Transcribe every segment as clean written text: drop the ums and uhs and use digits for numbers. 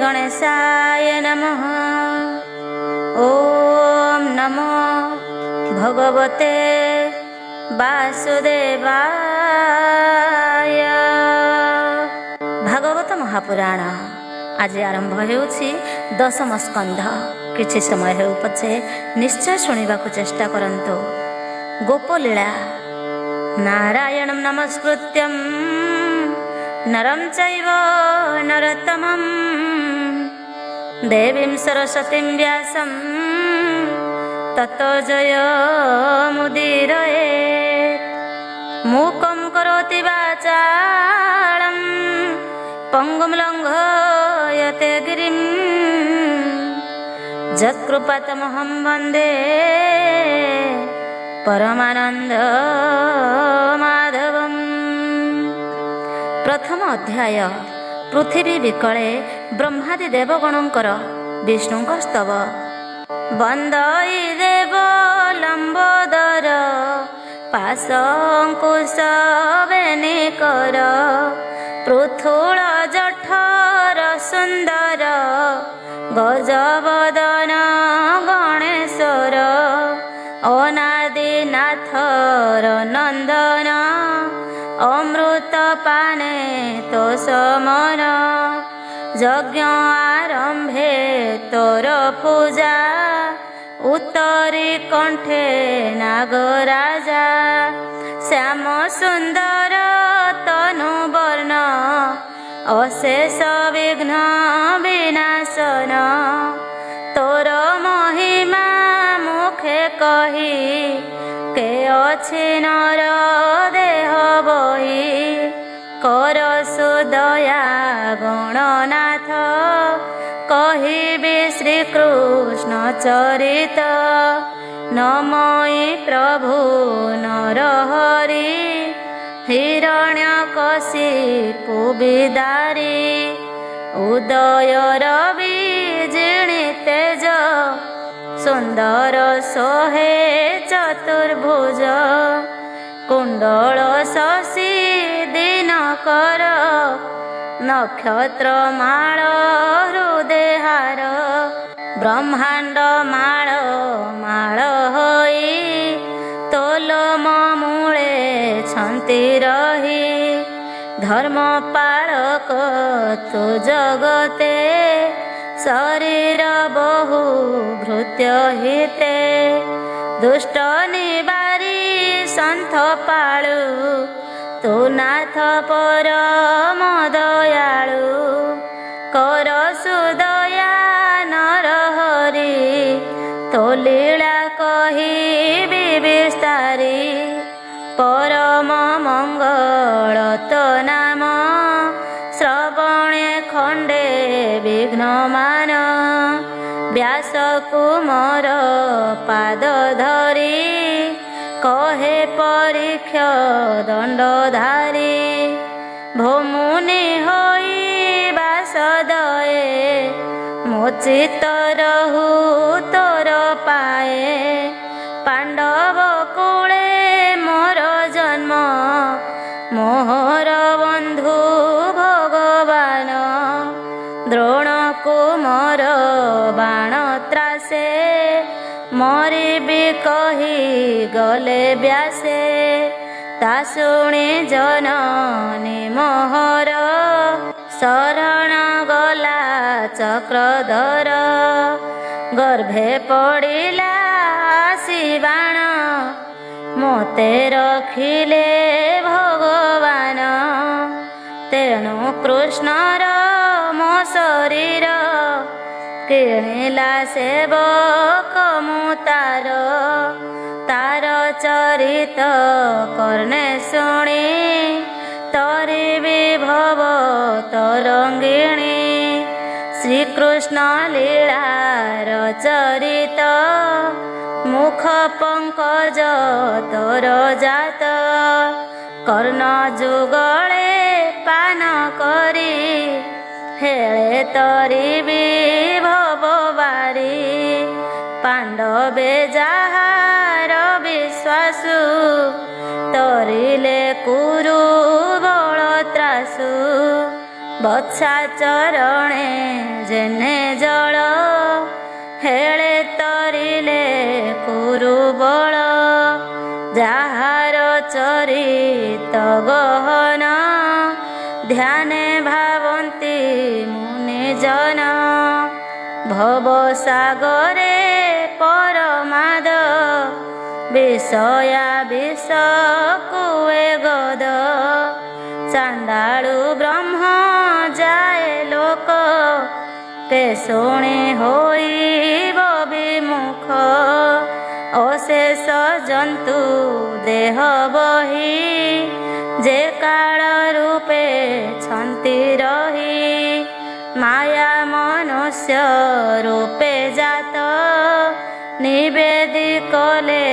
गणेशाय नमः। ओम नमो भगवते वासुदेवाय। भागवत महापुराण आज आरंभ होउछि दशम स्कंध। किछि समय हेउ पछे निश्चय सुनिबा को चेष्टा करंतु। गोपलीला। नारायणं नमस्कृत्यं नरं चैव नरोत्तमं देवीं सरस्वतीं व्यासं ततो जयमुदीरयेत्। मूकं करोति वाचालं पंगुं लंघयते गिरिं यत्कृपातमहं वन्दे परमानंद माधवम्। प्रथम अध्याय। पृथ्वी विकले ब्रह्मादि देवगणंकर विष्णुंक स्तव। वंदई देव लंबोदर पाशंकुश वेनिकर पृथुल जठर सुंदर गजवदन गणेश्वर अनादिनाथर नंदन अमृत पाने तो समन यज्ञ आरंभे तोर पूजा उत्तरी कंठे नागराजा श्याम सुंदर तनु वर्ण अशेष विघ्न विनाशन तोर महिमा मुखे कही के अछि नर देह बही कर सुदया गणनाथ कहिबे श्रीकृष्ण चरित नमयि प्रभु नरहरि हिरण्यकशिपु विदारी उदय रवि जिणी तेज सुंदर सोहे चतुर्भुज कुंडल शशि दिनकर नक्षत्र माळ हृदयहार ब्रह्मांड माळ माळ होई तोलम मूळे छंती रही धर्म पालक तु जगते शरीर बहु भृत्य हिते दुष्ट निवारी संथ पाळु तु नाथ परम दयाळु कर सुदया नरहरि तो लीला कही विस्तारी परम मंगल तो नाम श्रवणे खंडे विघ्नमान व्यास कुमार पाद धरी कहे परीक्ष दंडधारी भूमुनि होई वासदये मोचित रहु तोर पाए पांडव कूले मोर जन्म मोहर बंधु भगवान द्रोण कुमार बाण त्रासे मरिबी कही गले व्यासे ता शुणी जननी मोहर शरण गला चक्रधर गर्भे पड़िला शिवाण मोते रखिले भगवान तेणु कृष्णर मो शरीर किणिला सेवक मुतार तार चरित कर्णे शुणी तरी विभव तरंगिणी श्रीकृष्ण लीलार चरित मुख पंकज तोर जात कर्ण जुगले पान करी हेळे तरी विभव बारी पांडवे जाहार विश्वासु तरिले कुरु बल त्रासु ବତ୍ସା ଚରଣେ ଯେନେ ଜଳ ହେଳେ ତରିଲେ କୁରୁବଳ ଯାହାର ଚରିତ ଗହନ ଧ୍ୟାନେ ଭାବନ୍ତି ମୁନିଜନ ଭବସାଗରେ ପରମାଦ ବିଷୟା ବିଷ କୁଏ ଗଦ ଚାଣ୍ଡାଳୁ ବ୍ରହ୍ମ ଯାଏ ଲୋକ କେ ଶୁଣି ହୋଇବ ବିମୁଖ ଅଶେଷ ଜନ୍ତୁ ଦେହ ବହି ଯେ କାଳ ରୂପେ ଛନ୍ତି ରହି ମାୟା ମନୁଷ୍ୟ ରୂପେ ଜାତ ନିବେଦି କଲେ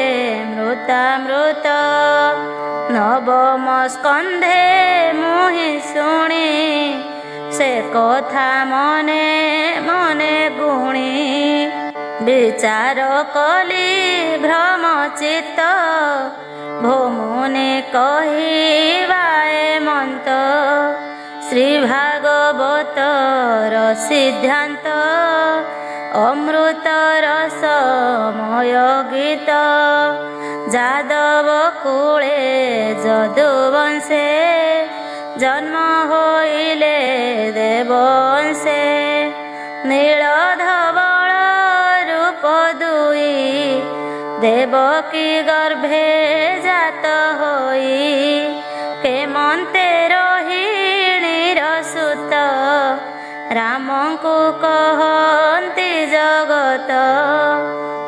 ମୃତାମୃତ ନବମ ସ୍କନ୍ଧେ ମୁହିଁ ଶୁଣି ସେ କଥା ମନେ ମନେ ଗୁଣି ବିଚାର କଲି ଭ୍ରମଚିତ ଭୋମୁନି କହିବା ମନ୍ତ ଶ୍ରୀ ଭାଗବତର ସିଦ୍ଧାନ୍ତ ଅମୃତ ରସମୟ ଗୀତ ଯାଦବ କୁଳେ ଯଦୁବଂଶେ ଜନ୍ମ ହୋଇଲେ ଦେବଂଶେ ନୀଳ ଧବଳ ରୂପ ଦୁଇ ଦେବକୀ ଗର୍ଭେ ଜାତ ହୋଇ କେମନ୍ତେ ରୋହିଣୀର ସୁତ ରାମଙ୍କୁ କହନ୍ତି ଜଗତ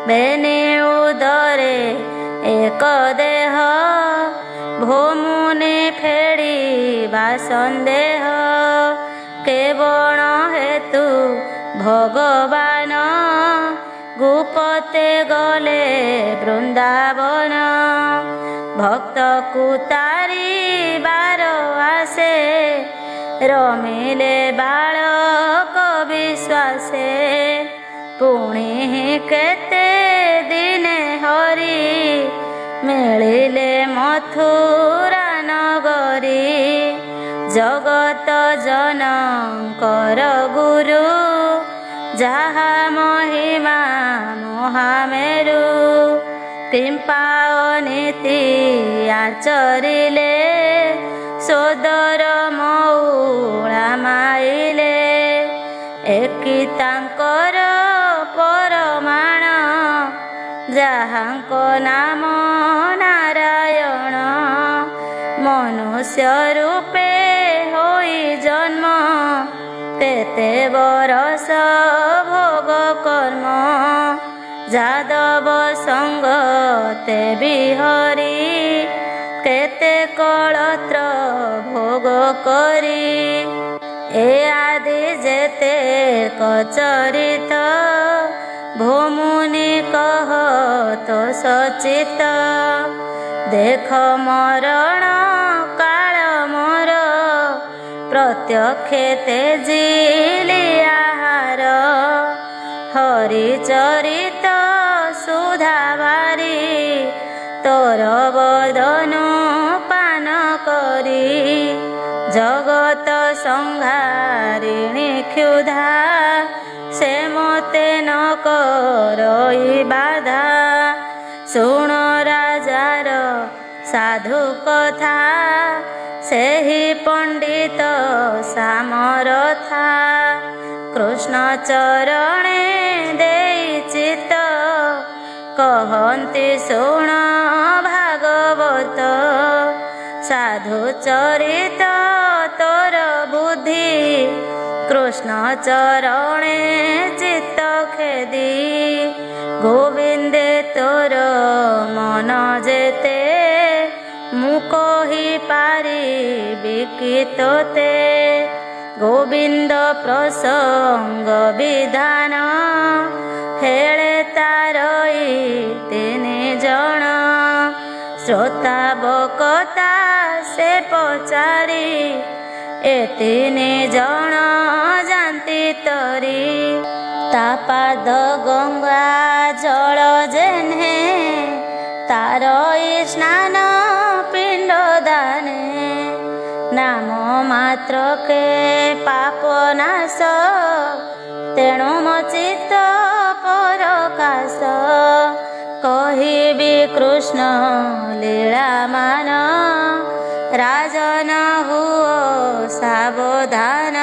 ବେନି ଉଦରେ ଏକ ଦେହ ଭୋମୁନି ଫେଡ଼ିବା ସନ୍ଦେହ କେବଳ ହେତୁ ଭଗବାନ ଗୁପତେ ଗଲେ ବୃନ୍ଦାବନ ଭକ୍ତକୁ ତାରିବାର ଆସେ ରମିଲେ ବାଳକ ବିଶ୍ୱାସେ ପୁଣି କେତେ ଦିନେ ହରି ମିଳିଲେ ମଥୁରା ନଗରୀ ଜଗତ ଜନଙ୍କର ଗୁରୁ ଯାହା ମହିମା ମହାମେରୁ କୃପା ଅନୀତି ଆଚରିଲେ ସୋଦର ମଉଳା ମାଇଲେ ଏକି ତାଙ୍କର ପରମାଣ ଯାହାଙ୍କ ନାମ ନାରାୟଣ ମନୁଷ୍ୟ ରୂପେ ହୋଇ ଜନ୍ମ କେତେ ବରଷ ଭୋଗ କର୍ମ ଯାଦବ ସଙ୍ଗ ତେ ବିହରି କେତେ କଳତ୍ର ଭୋଗ କରି ଏ ଆଦି ଯେତେ କଚରିତ ଭୋମୁନି କହ ତ ସଚିତ ଦେଖ ମରଣ କାଳ ମୋର ପ୍ରତ୍ୟକ୍ଷେ ତେଜିଲି ଆହାର ହରିଚରିତ ସୁଧାବାରି ତୋର ବଦନୁ ପାନ କରି ଜଗତ ସଂହାରିଣୀ କ୍ଷୁଧା ସେ ମୋତେ ନ କରଇ ବାଧା ଶୁଣ ରାଜାର ସାଧୁ କଥା ସେହି ପଣ୍ଡିତ ସାମରଥା କୃଷ୍ଣ ଚରଣେ ଦେଇ ଚିତ କହନ୍ତି ଶୁଣ ଭାଗବତ ସାଧୁ ଚରିତ ତୋର ବୁଦ୍ଧି କୃଷ୍ଣ ଚରଣେ ଚିତ୍ତ ଖେଦି ଗୋବିନ୍ଦେ ତୋର ମନ ଯେତେ ମୁଁ କହି ପାରିବି କି ତୋତେ ଗୋବିନ୍ଦ ପ୍ରସଙ୍ଗ ବିଧାନ ହେଳେ ତାରଇ ତିନି ଜଣ ଶ୍ରୋତା ବକତା ସେ ପଚାରି ଏ ତିନି ଜଣ ଯାନ୍ତି ତରି ତା ପାଦ ଗଙ୍ଗା ଜଳ ଯେହ୍ନେ ତାରଇ ସ୍ନାନ ପିଣ୍ଡ ଦାନେ ନାମ ମାତ୍ରକେ ପାପ ନାଶ, ତେଣୁ ମୋ ଚିତ୍ତ ପରକାଶ। କହିବି କୃଷ୍ଣ ଲୀଳାମାନ, ରାଜନ ହୁଅ ସାବଧାନ।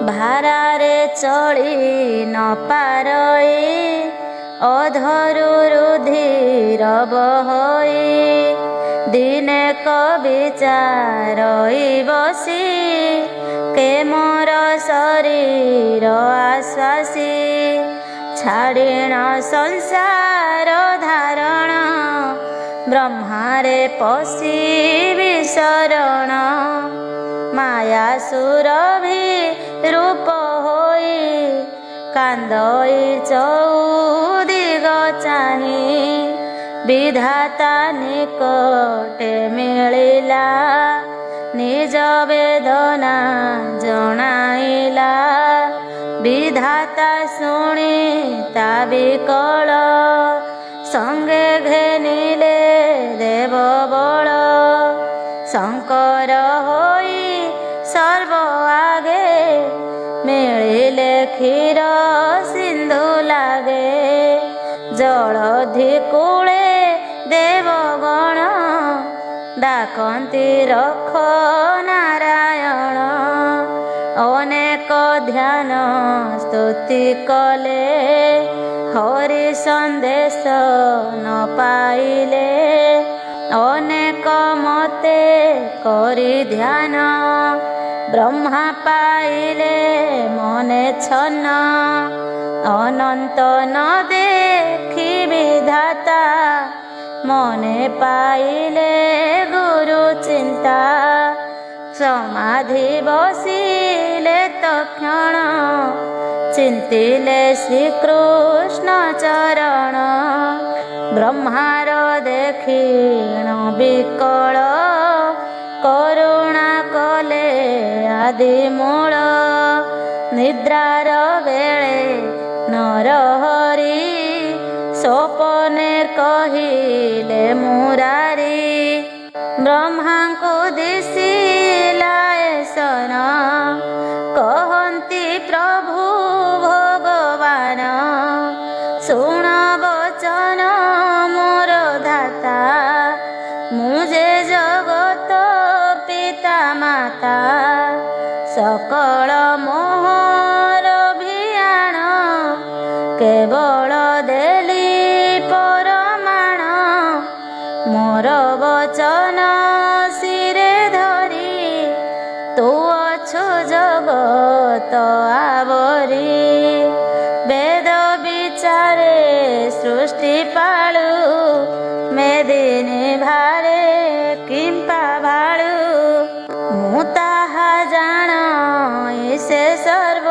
ଭାରାରେ ଚଳି ନ ପାରଇ, ଅଧରୁ ରୁଧିର ବହଇ। ଦିନେ କବିଚାରଇ ବସି, କେ ମୋର ଶରୀର ଆଶ୍ୱାସୀ। ଛାଡ଼ିଣ ସଂସାର ଧାରଣ, ବ୍ରହ୍ମାରେ ପଶିବି ଶରଣ। ମାୟା ସୁରଭି ରୂପ ହୋଇ, କାନ୍ଦଇ ଚଉଦିଗ ଚାହିଁ। ବିଧାତା ନିକଟେ ମିଳିଲା, ନିଜ ବେଦନା ଜଣାଇଲା। ବିଧାତା ଶୁଣି ତା ବିକଳ, ସଙ୍ଗେ ଘେନିଲେ ଦେବ ବଳ। ଶଙ୍କର ହୋଇ ସର୍ବ ଆଗେ, ମିଳିଲେ କ୍ଷୀର ସିନ୍ଧୁ ଲାଗେ। ଜଳଧି କୂଳେ ଦେବଗଣ, ଡାକନ୍ତି ରଖ ନାରାୟଣ। ଅନେକ ଧ୍ୟାନ ସ୍ତୁତି କଲେ, ହରି ସନ୍ଦେଶ ନ ପାଇଲେ। ଅନେକ ମତେ କରି ଧ୍ୟାନ, ବ୍ରହ୍ମା ପାଇଲେ ମନେ ଛନ୍ନ। ଅନନ୍ତ ନ ଦେଖି ବିଧାତା, ମନେ ପାଇଲେ ଗୁରୁ ଚିନ୍ତା। ସମାଧି ବସିଲେ ତକ୍ଷଣ, ଚିନ୍ତିଲେ ଶ୍ରୀକୃଷ୍ଣ ଚରଣ। ବ୍ରହ୍ମାର ଦେଖିଣ ବିକଳ, କରୁଣା କଲେ ଆଦି ମୂଳ। ନିଦ୍ରାର ବେଳେ ନରହରି, ସପନେ କହିଲେ ମୁରାରି। ବ୍ରହ୍ମାଙ୍କୁ ଦିଶିଲା ଏସନ, କହନ୍ତି ପ୍ରଭୁ ଭଗବାନ। ଶୁଣ ବଚନ ମୋର ଧାତା, ମୁଁ ଯେ ଜଗତ ପିତା ମାତା। ସକଳ ମୋହର ଭିଆଣ, କେବଳ ଦେଲି ପରମାଣ। ମୋର ବଚନ ଶିରେ ଧରି, ତୁ ଅଛୁ ଜଗତ ଆବରି। ବେଦ ବିଚାରେ ସୃଷ୍ଟି ପାଳୁ, ମେଦିନୀ ଭାରେ କିମ୍ପା ଭାଳୁ। ମୁଁ ତାହା ଜାଣଇ ସେ ସର୍ବ,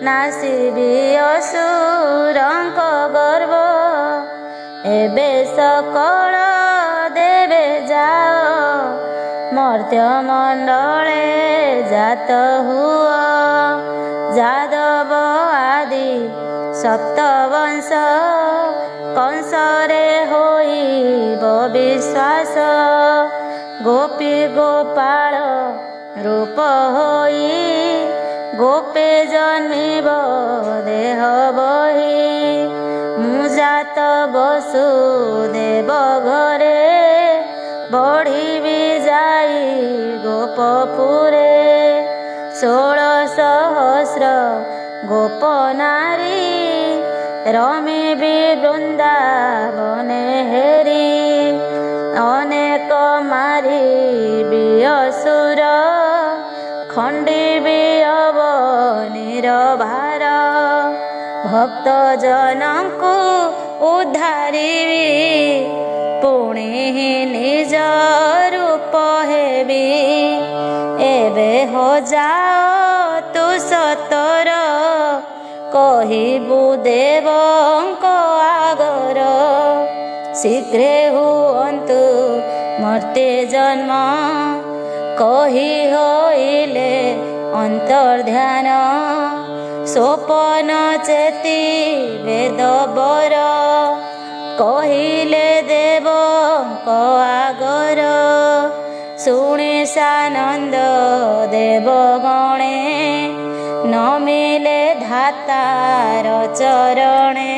ନାସିବି ଅସୁରଙ୍କ ଗର୍ବ। ଏବେ ସକଳ ଦେବେ ଯାଅ, ମର୍ତ୍ତ୍ୟ ମଣ୍ଡଳେ ଜାତ ହୁଅ। ଯାଦବ ଆଦି ସପ୍ତବଂଶ, କଂସରେ ହୋଇବ ବିଶ୍ୱାସ। ଗୋପୀ ଗୋପାଳ ରୂପ ହୋଇ, ଗୋପେ ଜନ୍ମିବ ଦେହ ବହି। ମୁଁ ଜାତ ବସୁଦେବ ଘରେ, ବଢ଼ିବି ଯାଇ ଗୋପପୁରେ। 16,000 ଗୋପ ନାରୀ, ରମିବି ବୃନ୍ଦାବନେ ହେରି। ଅନେକ ମାରିବି ଅସୁର, ଖଣ୍ଡିବି ଅବନୀର ଭାର। ଭକ୍ତ ଜନଙ୍କୁ ଉଦ୍ଧାରିବି, ପୁଣି ନିଜ ରୂପ ହେବି। ଏବେ ହୋ ଯାଅ ତୁ ସତର, କହିବୁ ଦେବଙ୍କ ଆଗର। ଶୀଘ୍ରେ ହୁଅନ୍ତୁ ମର୍ତ୍ତେ ଜନ୍ମ, କହି ହୋଇଲେ ଅନ୍ତର୍ଧ୍ୟାନ। ସୋପନ ଚେତି ବେଦ ବର, କହିଲେ ଦେବଙ୍କ ଆଗର। ଶୁଣି ସାନନ୍ଦ ଦେବ ଗଣେ, ନମିଲେ ଧାତାର ଚରଣେ।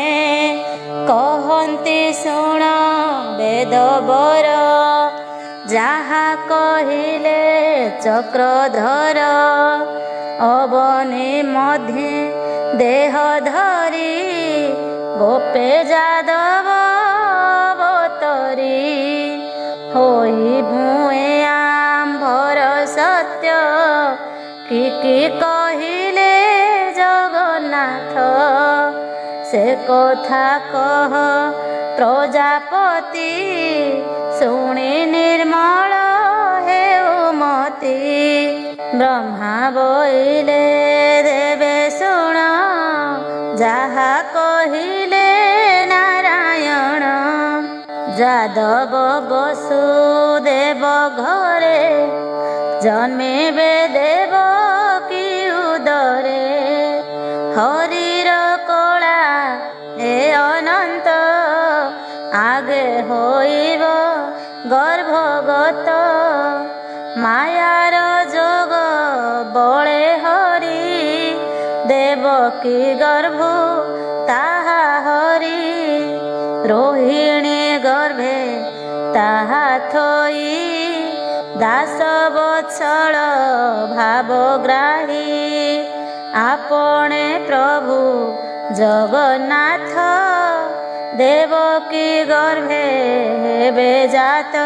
କହନ୍ତି ଶୁଣ ବେଦବର, ଯାହା କହିଲେ ଚକ୍ରଧର। ଅବନୀ ମଧ୍ୟେ ଦେହ ଧରି, ଗୋପେ ଯାଦବ ଅବତରୀ। ହୋଇ ଭୁଏଁ ଆମ୍ଭର ସତ୍ୟ, କି କହିଲେ ଜଗନ୍ନାଥ। ସେ କଥା କହ ପ୍ରଜାପତି, ଶୁଣି ନିର୍ମଳ ହେଉ ମତି। ବ୍ରହ୍ମା ବୋଇଲେ ଦେବେ ଶୁଣ, ଯାହା କହିଲେ ନାରାୟଣ। ଯାଦବ ବସୁଦେବ ଘରେ, ଜନ୍ମିବେ ଦେବକୀ ଉଦରେ। ହରିର କଳା ଏ ଅନନ୍ତ, ଆଗେ ହୋଇବ ଗର୍ଭଗତ। ମାୟାର ଯୋଗ ବଳେ ହରି, ଦେବକୀ ଗର୍ଭ ତାହା ହରି। ରୋହିଣୀ ଗର୍ଭେ ତାହା ଥୋଇ, ଦାସ ବତ୍ସଳ ଭାବଗ୍ରାହୀ। ଆପणे ପ୍ରଭୁ ଜଗନ୍ନାଥ, ଦେବକୀ ଗର୍ଭେ ହେବେ ଜାତ।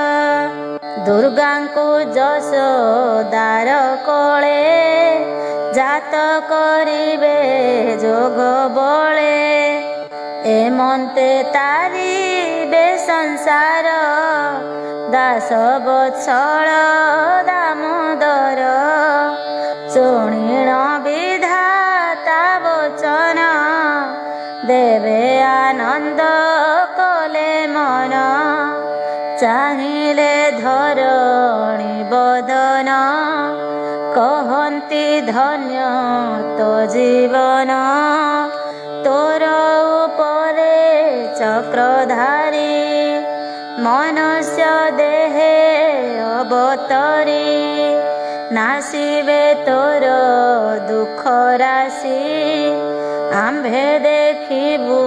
ଦୁର୍ଗାଙ୍କୁ ଯଶୋଦାର କୋଳେ, ଜାତ କରିବେ ଯୋଗ ବଳେ। ଏମନ୍ତେ ତାରିବେ ସଂସାର, ଦାସ ବତ୍ସଳ ଦାମୋଦର। ଶୁଣିଣ ବିଧାତା ବଚନ, ଦେବେ ଆନନ୍ଦ କଲେ ମନ। ଚାହିଁଲେ ଧରଣୀ ବଦନ, କହନ୍ତି ଧନ୍ୟ ତୋ ଜୀବନ। ତୋର ଉପରେ ଚକ୍ରଧାରୀ, ମନୁଷ୍ୟ ଦେହେ ଅବତରୀ। ନାସିବେ ତୋର ଦୁଃଖ ରାଶି, ଆମ୍ଭେ ଦେଖିବୁ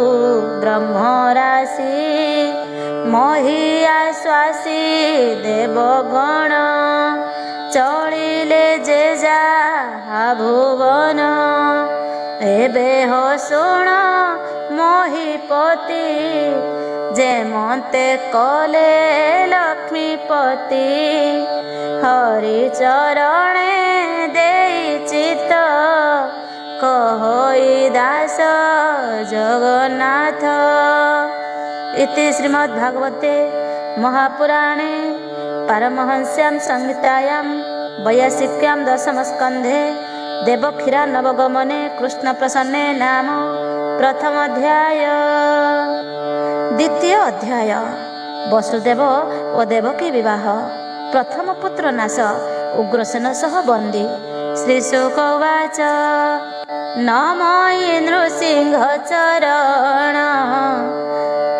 ବ୍ରହ୍ମରାଶି। ମହିଆଶ୍ୱାସୀ ଦେବଗଣ, ଚଳିଲେ ଯେ ଯାହା ଭୁବନ। ଏବେ ହୋ ଶୁଣ ମହିପତି, ଯେମନ୍ତେ କଲେ ଲକ୍ଷ୍ମୀପତି। ହରି ଚରଣେ ଦେଇ ଚିତ୍ତ, କହଇ ଦାସ ଜଗନ୍ନାଥ। इति श्रीमद्भागवते महापुराणे पारमहंस्यां संहितायां वैयासिक्यां दशमस्कन्धे देवक्षीरा नवगमने कृष्णप्रसन्ने नाम प्रथम अध्याय। द्वितीय अध्याय वसुदेव और देवकी विवाह। प्रथम पुत्र नाश, उग्रसेन सह बंदी। श्रीशुक उवाच नमो नृसिंह चरण,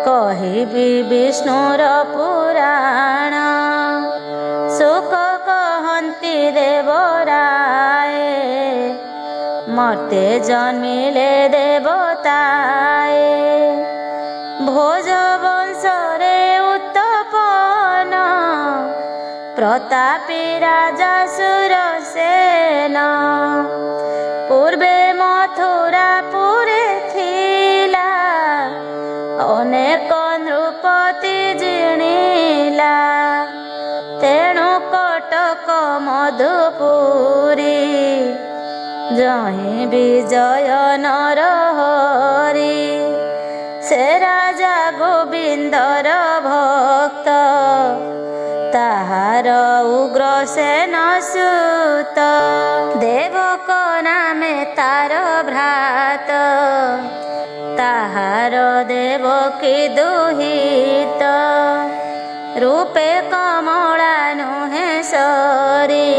कहिबि विष्णुर पुराण। सुख कहन्ति देवराये, मर्त्ये जन्मिले देवताए। भोज वंशरे उत्तपन, प्रतापी राजा सुरसेन। पूर्वे मथुरापुरे थिला, अनेक नृपति जिणिला। तेणु कटक मधुपुरी, जहीं विजय नरहरि। से राजा गोविंदर भक्त, ताहार उग्रसेन सुत। देवक नामे तार भ्रात, ताहार देवकी दुहित। रूपे कमला नुहे सरी,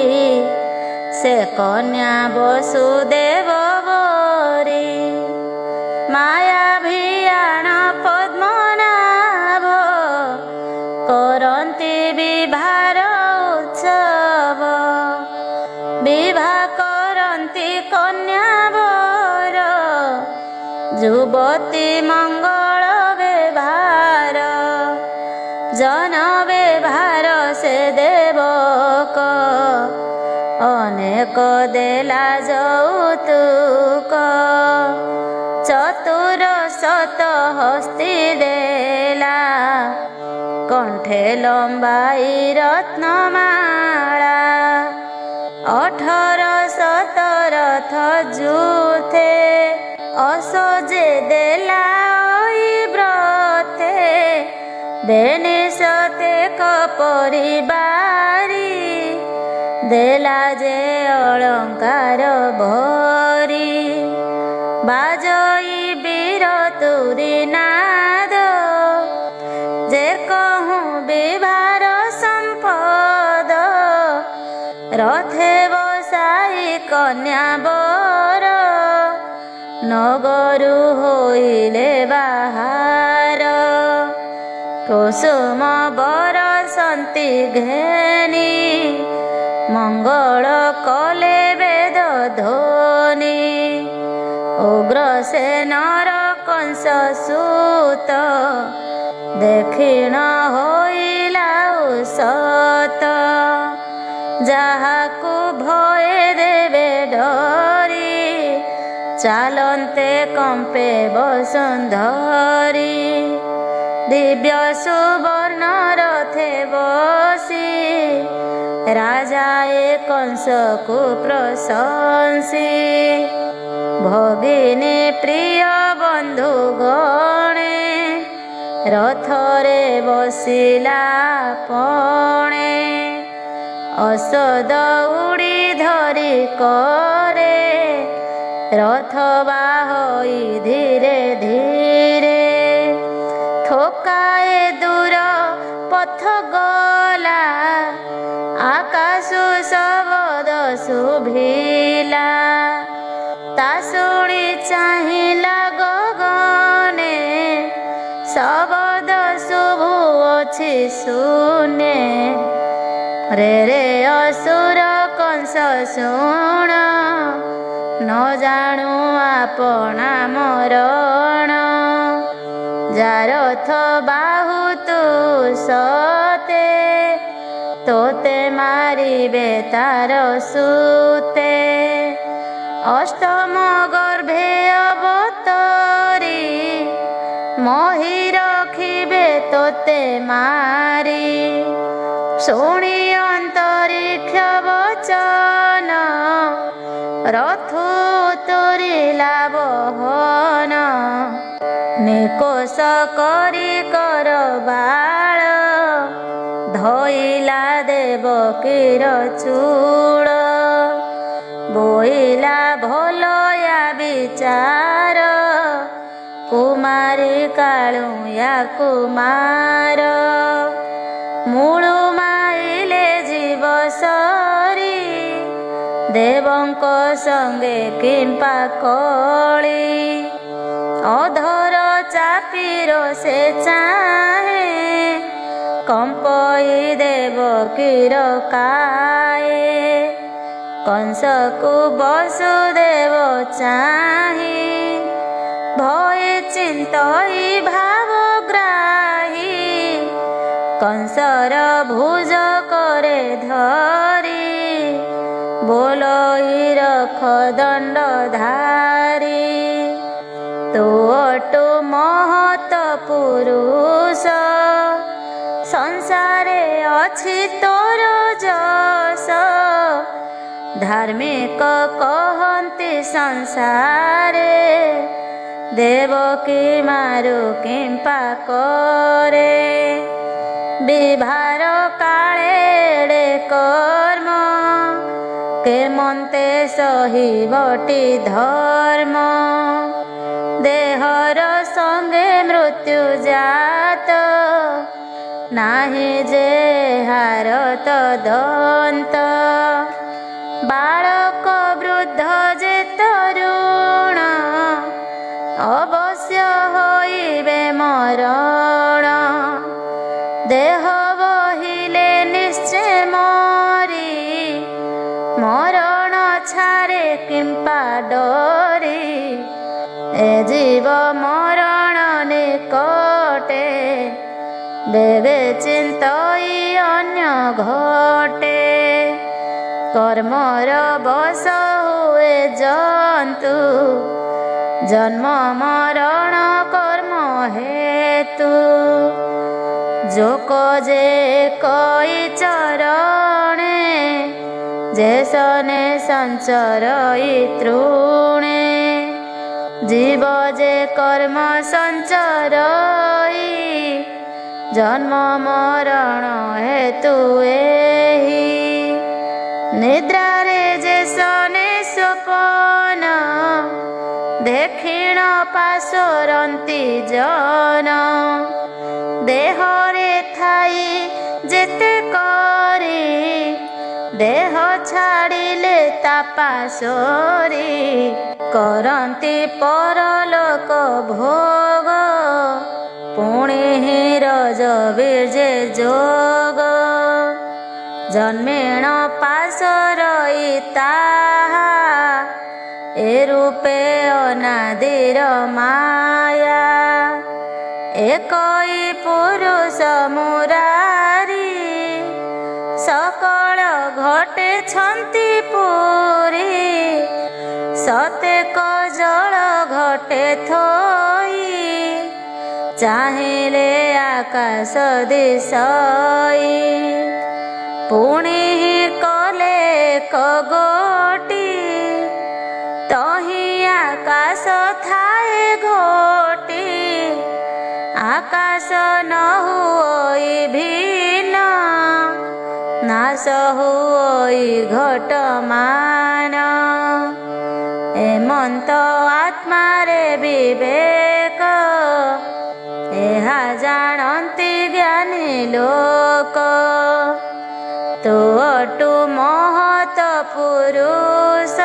से कन्या वसुदेव बरी। माया भियाण पद्मनाभ, करन्ति विभार उत्सव। ଯୁବତୀ ମଙ୍ଗଳ ବ୍ୟବହାର ଜନ ବ୍ୟବହାର ସେ ଦେବକ ଅନେକ ଦେଲା ଯୌତୁକ ଚତୁର ଶତ ହସ୍ତି ଦେଲା କଣ୍ଠେ ଲମ୍ବାଇ ରତ୍ନମାଳା 1800 ରଥ ଯୁଥେ ଅସଜେ ଦେଲା ବ୍ରତେ ବେନିସତେ ପରିବାରୀ ଦେଲା ଯେ ଅଳଙ୍କାର ଭରି ବାଜଇ ବୀର ତୁରି ନାଦ ଯେ କହୁଁ ବିଭାର ସମ୍ପଦ ରଥେ ବସାଇ କନ୍ୟା ବର ନଗରୁ ହୋଇଲେ ବାହାର କୁସୁମ ବରସନ୍ତି ଘେନି ମଙ୍ଗଳ କଲେ ବେଦ ଧ୍ୱନି ଉଗ୍ରସେନର କଂସ ସୁତ ଦେଖିଣ ହୋଇଲା ଉସତ ଯାହାକୁ ଭୟ ଦେବେ ଡରି ଚାଲନ୍ତେ କମ୍ପେ ବସୁନ୍ଧରୀ ଦିବ୍ୟ ସୁବର୍ଣ୍ଣ ରଥେ ବସି ରାଜାଏ କଂସକୁ ପ୍ରଶଂସି ଭଗିନୀ ପ୍ରିୟ ବନ୍ଧୁ ଗଣେ ରଥରେ ବସିଲା ପଣେ ଅସଦ ଉଡ଼ି ଧରି କରେ ରଥ ବାହଇ ଧୀରେ ଧୀରେ ଥୋକାଏ ଦୂର ପଥ ଗଲା ଆକାଶ ଶବଦ ଶୁଭିଲା ତା ଶୁଣି ଚାହିଁଲା ଗଗନେ ଶବଦ ଶୁଭୁଅଛି ଶୂନ୍ୟ ରେ ରେ ଅସୁର କଂସ ଶୁଣ ନ ଜାଣୁ ଆପଣା ମରଣ ଯାରଥ ବାହୁ ତୁ ସତେ ତୋତେ ମାରିବେ ତାର ସୁତେ ଅଷ୍ଟମ ଗର୍ଭେ ଅବତରି ମହି ରଖିବେ ତୋତେ ମାରି ଶୁଣି ଅନ୍ତରିକ୍ଷ ବଚନ ରଥୁ ତୁରିଲା ବହନ ନିକୋଷ କରି କର ବାଳ ଧଇଲା ଦେବକୀର ଚୂଳ ବୋଇଲା ଭଲୟା ବିଚାର କୁମାରୀ କାଳୁୟା କୁମାର ମୂଳୁ ମାଇଲେ ଜୀବ ସରି ଦେବଙ୍କ ସଙ୍ଗେ କିମ୍ପା କଳି ଅଧର ଚାପିର ସେ ଚାହେଁ କମ୍ପଇ ଦେବକୀର କାଏ କଂସକୁ ବସୁଦେବ ଚାହିଁ ଭୟ ଚିନ୍ତଇ ଭାବଗ୍ରାହୀ କଂସର ଭୁଜ କରେ ଧରି ବୋଲଇ ରଖ ଦଣ୍ଡ ଧାରି ତୁ ଅଟୁ ମହତ ପୁରୁଷ ସଂସାରେ ଅଛି ତୋର ଯଶ ଧାର୍ମିକ କହନ୍ତି ସଂସାରେ ଦେବକୀ ମାରୁ କିମ୍ପା କରେ ବିଭାର କାଳେ କର୍ମ କେମନ୍ତେ ସହିବଟି ଧର୍ମ ଦେହର ସଙ୍ଗେ ମୃତ୍ୟୁ ଜାତ ନାହିଁ ଯେ ହାରତ ଦନ୍ତ ବାଳକ ବୃଦ୍ଧ ଯେ ତରୁଣ ଅବଶ୍ୟ ହୋଇବେ ମରଣ ଦେହ ବହିଲେ ନିଶ୍ଚୟ ମରି ମରଣ ଛାରେ କିମ୍ପା ଡରି ଏ ଜୀବ ମରଣ ନିକଟେ ବେବେ ଚିନ୍ତଇ ଅନ୍ୟ ଘଟେ। କର୍ମର ବଶ ହୁଏ ଜନ୍ତୁ ଜନ୍ମ ମରଣ କର୍ମ ହେତୁ। ଯୋକ ଯେ କଇ ଚରଣେ ଯେ ସନେ ସଞ୍ଚରଇ ତୃଣେ। জীব যে কর্ম সঞ্চরই জন্ম মরণ হেতু এহি। নিদ্রারে যে সনে স্বপন দেখিণ পাশরন্তি জন। দেহরে থাই যেতে করি দেহ ছাড়িলে তা পাশরি। କରନ୍ତି ପରଲୋକ ଭୋଗ ପୁଣି ରଜ ବୀର୍ଯେ ଯୋଗ। ଜନ୍ମେଣ ପାଶରଇ ତାହା ଏ ରୂପେ ଅନାଦିର ମାୟା। একই পুরুষ মুরারি সকল ঘটেছন্তি পুরী। সতেক জল ঘটে থই চাহিলে আকাশ দিশই। পুଣି কলে কগোটি তহি আকাশ থায়ে ঘোটি। আকাশ ন হুই ভিন্ন নাশ হুই ঘটমান। এমন্ত আত্মারে বিবেক ଏହା ଜାଣନ୍ତି ଜ୍ଞାନୀ ଲୋକ। ତୁ ଅଟୁ ମହତ ପୁରୁଷ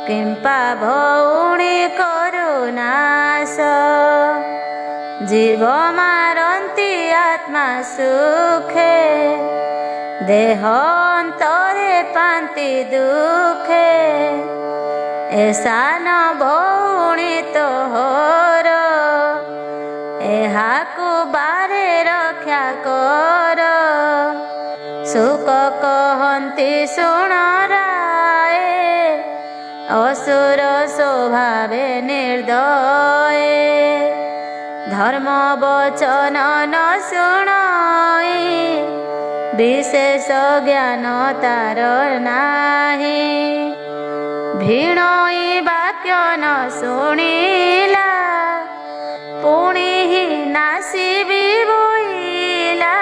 କିମ୍ପା ଭଉଣୀ କରୁନାଶ। ଜୀବ ମାରନ୍ତି ଆତ୍ମା ସୁଖେ ଦେହ ଅନ୍ତରେ ପାନ୍ତି ଦୁଃଖେ। ଏ ସାନ ଭଉଣୀ ତୋହର ଏହାକୁ ବାରେ ରକ୍ଷା କର। ସୁକ କହନ୍ତି ଶୁଣ ରାଏ ଅସୁର ସ୍ୱଭାବେ ନିର୍ଦ୍ଦୟେ। ଧର୍ମ ବଚନ ନ ଶୁଣଇ ବିଶେଷ ଜ୍ଞାନ ତାର ନାହିଁ। ଭିଣଇ ବାକ୍ୟ ନ ଶୁଣିଲା ପୁଣି ନାସିବି ବୋଇଲା।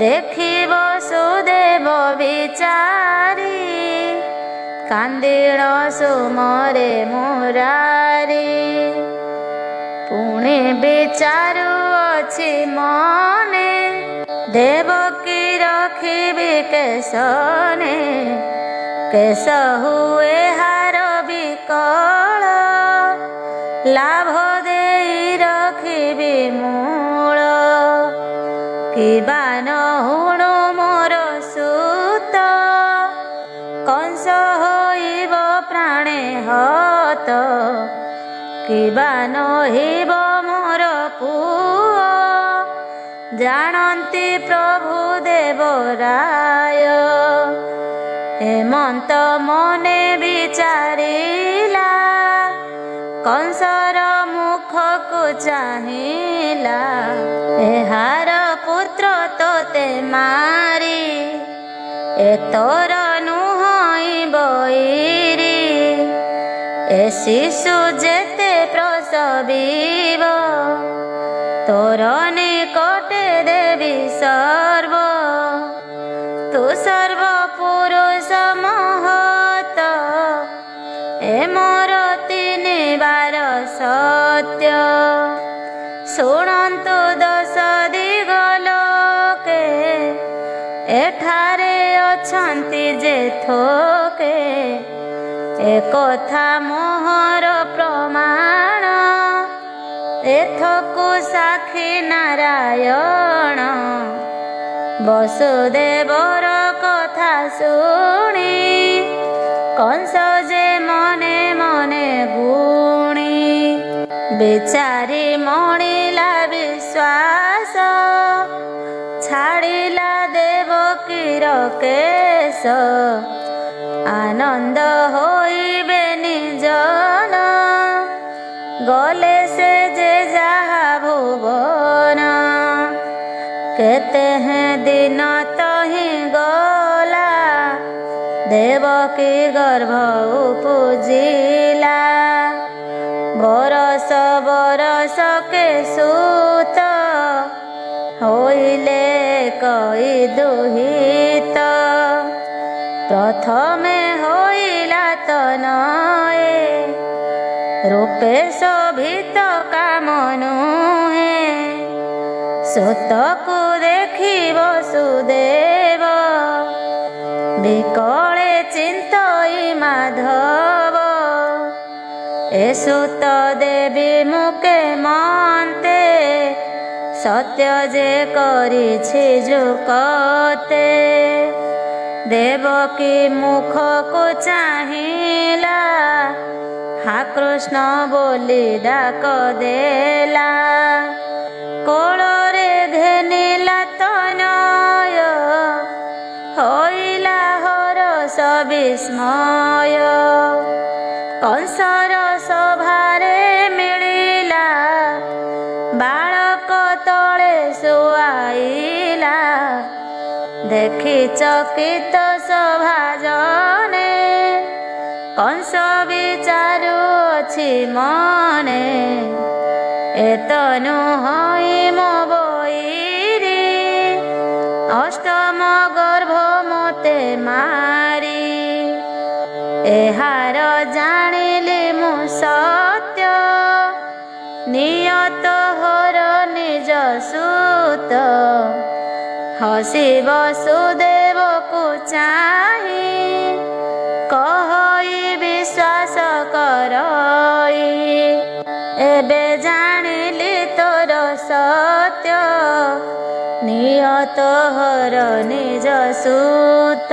ଦେଖିବ ସୁଦେବ ବିଚାରି କାନ୍ଦିଣ ସୁମରେ ମୁରାରି। ପୁଣି ବିଚାରୁ ଅଛି ମନେ ଦେବକୀ ରଖିବି କେଶନେ। କେଶ ହୁଏ ହାର ବିକଳ ଲାଭ ଦେଇ ରଖିବି ମୂଳ। କିବା ନ ହୁଣୁ ମୋର ସୁତ କଂସ ହୋଇବ ପ୍ରାଣେ ହତ। କିବା ନହିବ ମୋର ପୁଅ ଜାଣନ୍ତି ପ୍ରଭୁ ଦେବରାୟ। ହେମନ୍ତ ମନେ ବିଚାରିଲା କଂସର ମୁଖକୁ ଚାହିଁଲା। ଏହାର ପୁତ୍ର ତୋତେ ମାରି ଏ ତୋର ନୁହଁଇ ବୈରୀ। ଏ ଶିଶୁ ଯେତେ ପ୍ରସବିବ ତୋର ନିକଟେ ଦେବି ସର୍ବ। ତୁ ସର୍ବ ପୁରୁଷ ମହତ ଏ ମୋର ତିନିବାର ସତ୍ୟ। ଶୁଣନ୍ତୁ ଦଶ ଦିଗ ଲୋକେ ଏଠାରେ ଅଛନ୍ତି ଯେ ଥୋକେ। ଏ କଥା ମୋହର ପ୍ରମାଣ ଏଥକୁ ସାକ୍ଷୀ ନାରାୟଣ। ବସୁଦେବର କଥା ଶୁଣି କଂସ ଯେ ମନେ ମନେ ଗୁଣ ବିଚାରି ମଣିଲା ବିଶ୍ୱାସ, ଛାଡ଼ିଲା ଦେବକୀର କେଶ। ଆନନ୍ଦ ହୋଇବେ ନିଜନ, ଗଲେ ସେ ଯେ ଯାହା ଭୁବନ। କେତେ ଦିନ ତହିଁ ଗଲା, ଦେବକୀ ଗର୍ଭ ଉପୁଜିଲା। ବରଷ ବରଷ କେ ସୁତ, ହୋଇଲେ କଇ ଦୁହିତ। ପ୍ରଥମେ ହୋଇଲା ତନଏ, ରୂପେ ଶୋଭିତ କାମ ନୁହେଁ। ସୁତକୁ ଦେଖି ବସୁଦେବ, ବିକଳେ ଚିନ୍ତଇ ମାଧବ। ଏ ସୁତ ଦେବୀ ମୁକେ ମନ୍ତେ, ସତ୍ୟ ଯେ କରିଛି ଯୁକତେ। ଦେବକୀ ମୁଖକୁ ଚାହିଁଲା, ହା କୃଷ୍ଣ ବୋଲି ଡାକ ଦେଲା। କୋଳରେ ଘେନିଲା ତନୟ, ହୋଇଲା ହରଷ ବିସ୍ମୟ। କଂସର ସଭାରେ ମିଳିଲା, ବାଳକ ତଳେ ଶୁଆଇଲା। ଦେଖି ଚକିତ ସଭାଜନେ, କଂସ ବିଚାରୁଅଛି ମନେ। ଏ ତନୁ ହଇ ମୋ ବୈରୀ, ଅଷ୍ଟମ ଗର୍ଭ ମୋତେ ମାରି। ଏହାର ଜାଣିଲି ମୁଁ ସତ୍ୟ, ନିୟତ ହର ନିଜ ସୁତ। ହସି ବସୁଦେବକୁ ଚାହିଁ, କହଇ ବିଶ୍ୱାସ କରଇ। ଏବେ ଜାଣିଲି ତୋର ସତ୍ୟ, ନିୟତ ହର ନିଜ ସୁତ।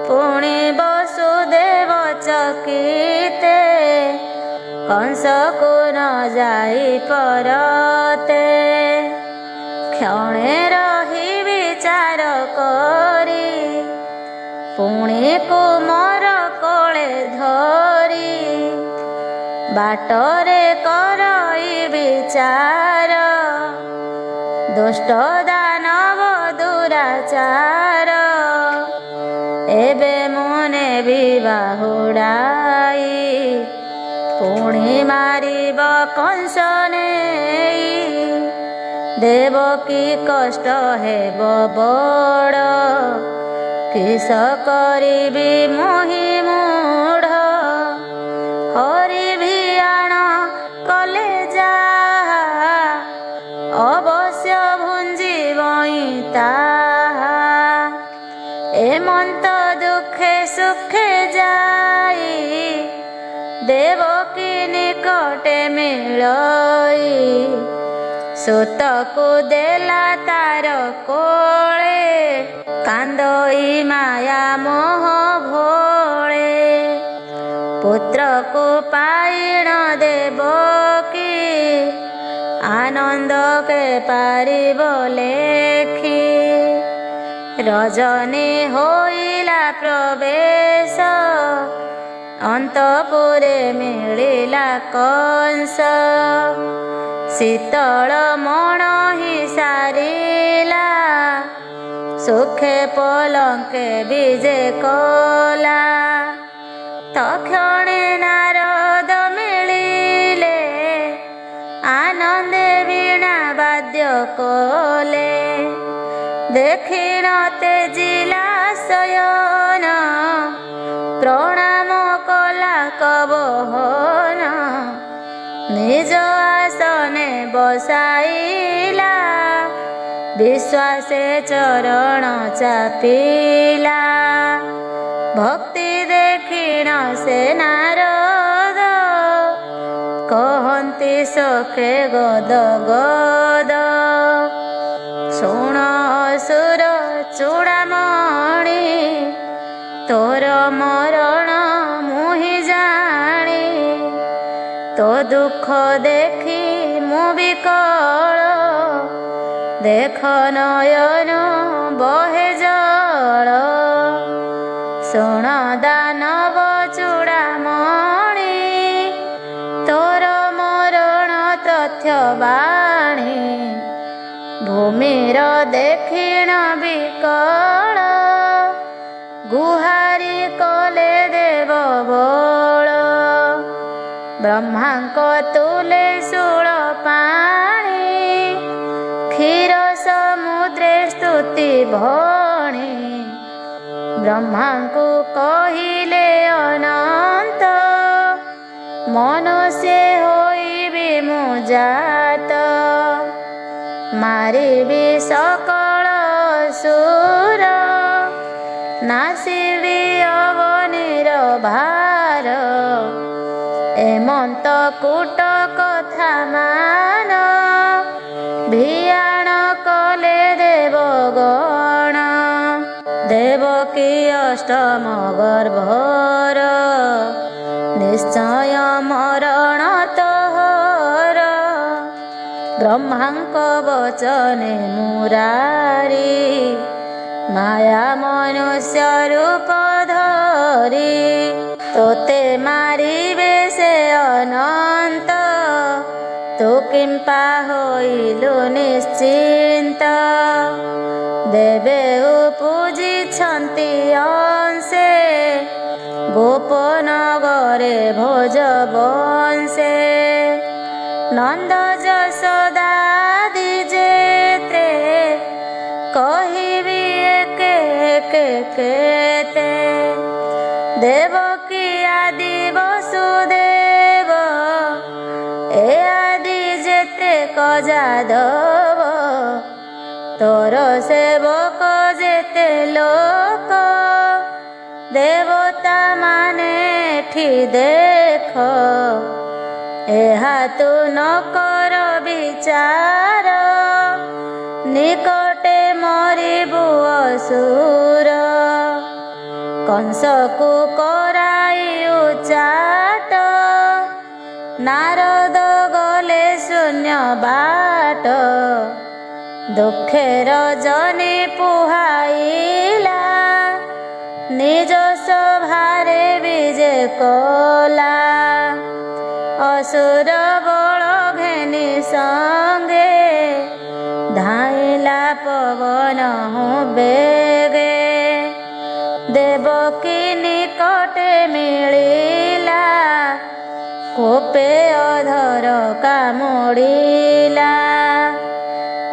ପୁଣି ବସୁଦେବ ଚକିତେ, କଂସକୁ ନ ଯାଇ ପରତେ। କ୍ଷଣେ ରହି ବିଚାର କରି, ପୁଣି କୁମର କୋଳେ ଧରି। ବାଟରେ କରଇ ବିଚାର, ଦୁଷ୍ଟ ଦାନବ ଦୁରାଚାର। ଏବେ ମୁନେ ବିବାହୁଡ଼ାଇ, ପୁଣି ମାରିବ କଂସ ନେଇ। ଦେବକୀ କଷ୍ଟ ହେବ ବଡ଼, କିସ କରିବି ମୁହିଁ ମୂଢ଼। ହରି ଭିଆଣ କଲେ ଯାହା, ଅବଶ୍ୟ ଭୁଞ୍ଜିବଇ ତାହା। ଏମନ୍ତ ଦୁଃଖେ ସୁଖେ ଯାଇ, ଦେବକୀ ନିକଟେ ମିଳଇ। ସୁତକୁ ଦେଲା ତାର କୋଳେ, କାନ୍ଦଇ ମାୟା ମୋହ ଭୋଳେ। ପୁତ୍ରକୁ ପାଇଣ ଦେବକୀ, ଆନନ୍ଦ କେ ପାରିବ ଲେଖି। ରଜନୀ ହୋଇଲା ପ୍ରବେଶ, ଅନ୍ତପୁରେ ମିଳିଲା କଂସ। ଶୀତଳ ମଣହି ସାରିଲା, ସୁଖେ ପଲଙ୍କେ ବିଜେ କଲା। ତକ୍ଷଣେ ନାରଦ ମିଳିଲେ, ଆନନ୍ଦେ ବୀଣା ବାଦ୍ୟ କଲେ। ଦେଖିଣ ତେଜିଲା ଶୟନ, ପ୍ରଣାମ କଲା କବହନ। ନିଜ ଆସନେ ବସାଇଲା, ବିଶ୍ୱାସେ ଚରଣ ଚାପିଲା। ଭକ୍ତି ଦେଖିଣ ସେ ନାରଦ, କହନ୍ତି ସଖେ ଗଦ ଗଦ। ଶୁଣ ଅସୁର ଚୂଡ଼ାମଣି, ତୋର ମରଣ ମୁହିଁ ଜାଣି। ତୋ ଦୁଃଖ ଦେଖି ମୁଁ ବିକଳ, ଦେଖ ନୟନ ବହେ ଜଳ। ଶୁଣ ଦାନବ ଚୂଡ଼ାମଣି, ତୋର ମରଣ ତଥ୍ୟ ବାଣୀ। ଭୂମିର ଦେଖିଣ ବିକଳ, ଗୁହାରି କଲେ ଦେବ ବଳ। ବ୍ରହ୍ମାଙ୍କ ତୁଲେ ଶୂଳ ପାଣି, କ୍ଷୀର ସମୁଦ୍ରେ ସ୍ତୁତି ଭଣି। ବ୍ରହ୍ମାଙ୍କୁ କହିଲେ ଅନନ୍ତ, ମନୁଷ୍ୟ ହୋଇବି ମୁଁ ଜାତ। ମାରିବି ସକଳ ଅସୁର, ନାସିବି ଅବନୀର ଭାର। ଏମନ୍ତ କୂଟ କଥା ମାନ, ଭିଆଣ କଲେ ଦେବଗଣ। ଦେବକୀ ଅଷ୍ଟମ ଗର୍ଭର, ନିଶ୍ଚୟ ମରଣ ତୋର। ବ୍ରହ୍ମାଙ୍କ ବଚନେ ମୁରାରି, ମାୟା ମନୁଷ୍ୟ ରୂପ ଧରି। ତୋତେ ମାରିବେ ସେ ଅନନ୍ତ, ତୁ କିମ୍ପା ହୋଇଲୁ ନିଶ୍ଚିନ୍ତ। ଦେବେ ଉପୁଜିଛନ୍ତି ଅଂଶେ, ଗୋପନଗରେ ଭୋଜ ବଂଶେ। ନନ୍ଦ ଯଶୋଦାଦି ଯେତେ, କହିବି ଏକେ ଏକେ କେତେ। ଦେବକୀ ଆଦି ବସୁଦେବ, ଏ ଆଦି ଯେତେକ ଯାଦବ। ତୋର ସେବକ ଯେତେ ଲୋକ, ଦେବତା ମାନେ ଏଠି ଦେଖ। ଏହା ତୁ ନ କର ବିଚାର, ନିକଟେ ମରିବୁ ଅସୁର। କଂସକୁ କରାଇ ଉଚାଟ, ନାରଦ ଗଲେ ଶୂନ୍ୟ ବାଟ। ଦୁଃଖେ ରଜନୀ ପୁହାଇଲା, ନିଜ ସଭାରେ ବିଜେ କଲା। ଅସୁର ବଳ ଘେନି ସଙ୍ଗେ, ଧାଇଲା ପବନ ବେଗେ। ଦେବକୀ ନିକଟେ ମିଳିଲା, କୋପେ ଅଧର କାମୁଡ଼ିଲା।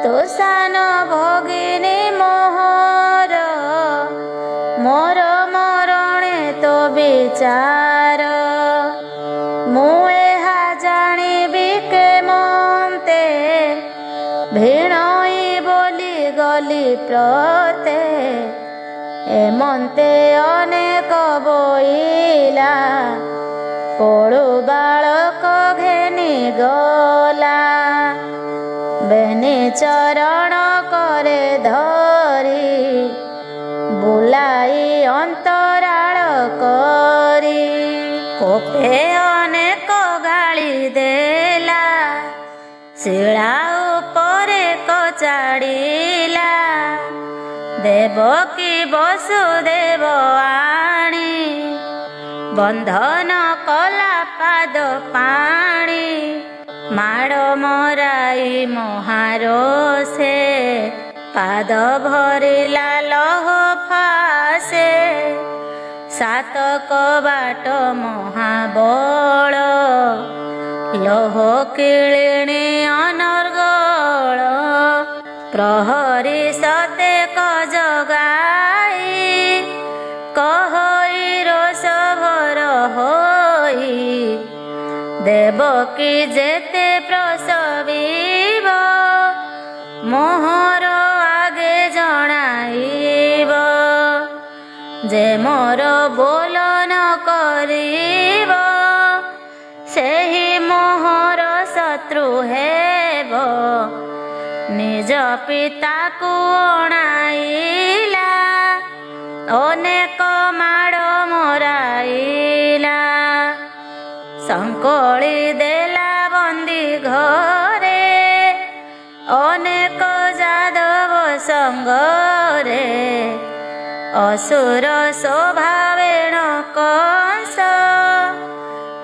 ତୋ ସାନ ଭଗିନୀ ମୋହର, ମୋର ମରଣେ ତୋ ବିଚାର। ମୁଁ ଏହା ଜାଣିବି କେମନ୍ତେ, ଭିଣୋଇ ବୋଲି ଗଲି ପ୍ରତେ। ଏମନ୍ତେ ଅନେକ ବୋଇଲା, କୋଳୁ ବାଳକ ଘେନି ଗଲା। ବେନି ଚରଣ କରେ ଧରି, ବୁଲାଇ ଅନ୍ତରାଳ କରି। କୋପେ ଅନେକ ଗାଳି ଦେଲା, ଶିଳା ଉପରେ କଚାଡ଼ିଲା। ଦେବକୀ ବସୁଦେବ ଆଣି, ବନ୍ଧନ କଲା ପାଦ ପାଣି। ମାଡ଼ ମରାଇ ମହାରୋଷେ, ପାଦ ଭରିଲା ଲହ ଫାସେ। ସାତ କବାଟ ମହାବଳ, ଲହ କିଳିଣୀ ଅନର୍ଗଳ। ପ୍ରହରୀ ସତେକ ଜଗାଇ, କହଇ ରୋଷ ଭର ହୋଇ। ଦେବକୀ ଯେତେ ପ୍ରସବିବ, ମୋହର ଆଗେ ଜଣାଇବ। ଯେ ମୋର ବୋଲନ କରିବ, ସେହି ମୋହର ଶତ୍ରୁ ହେବ। ନିଜ ପିତାକୁ ଅଣାଇଲା, ଅନେକ ମାଡ଼ ମରାଇଲା। ସଂକଳି ଦେଲା असुर स्वभावेण कंस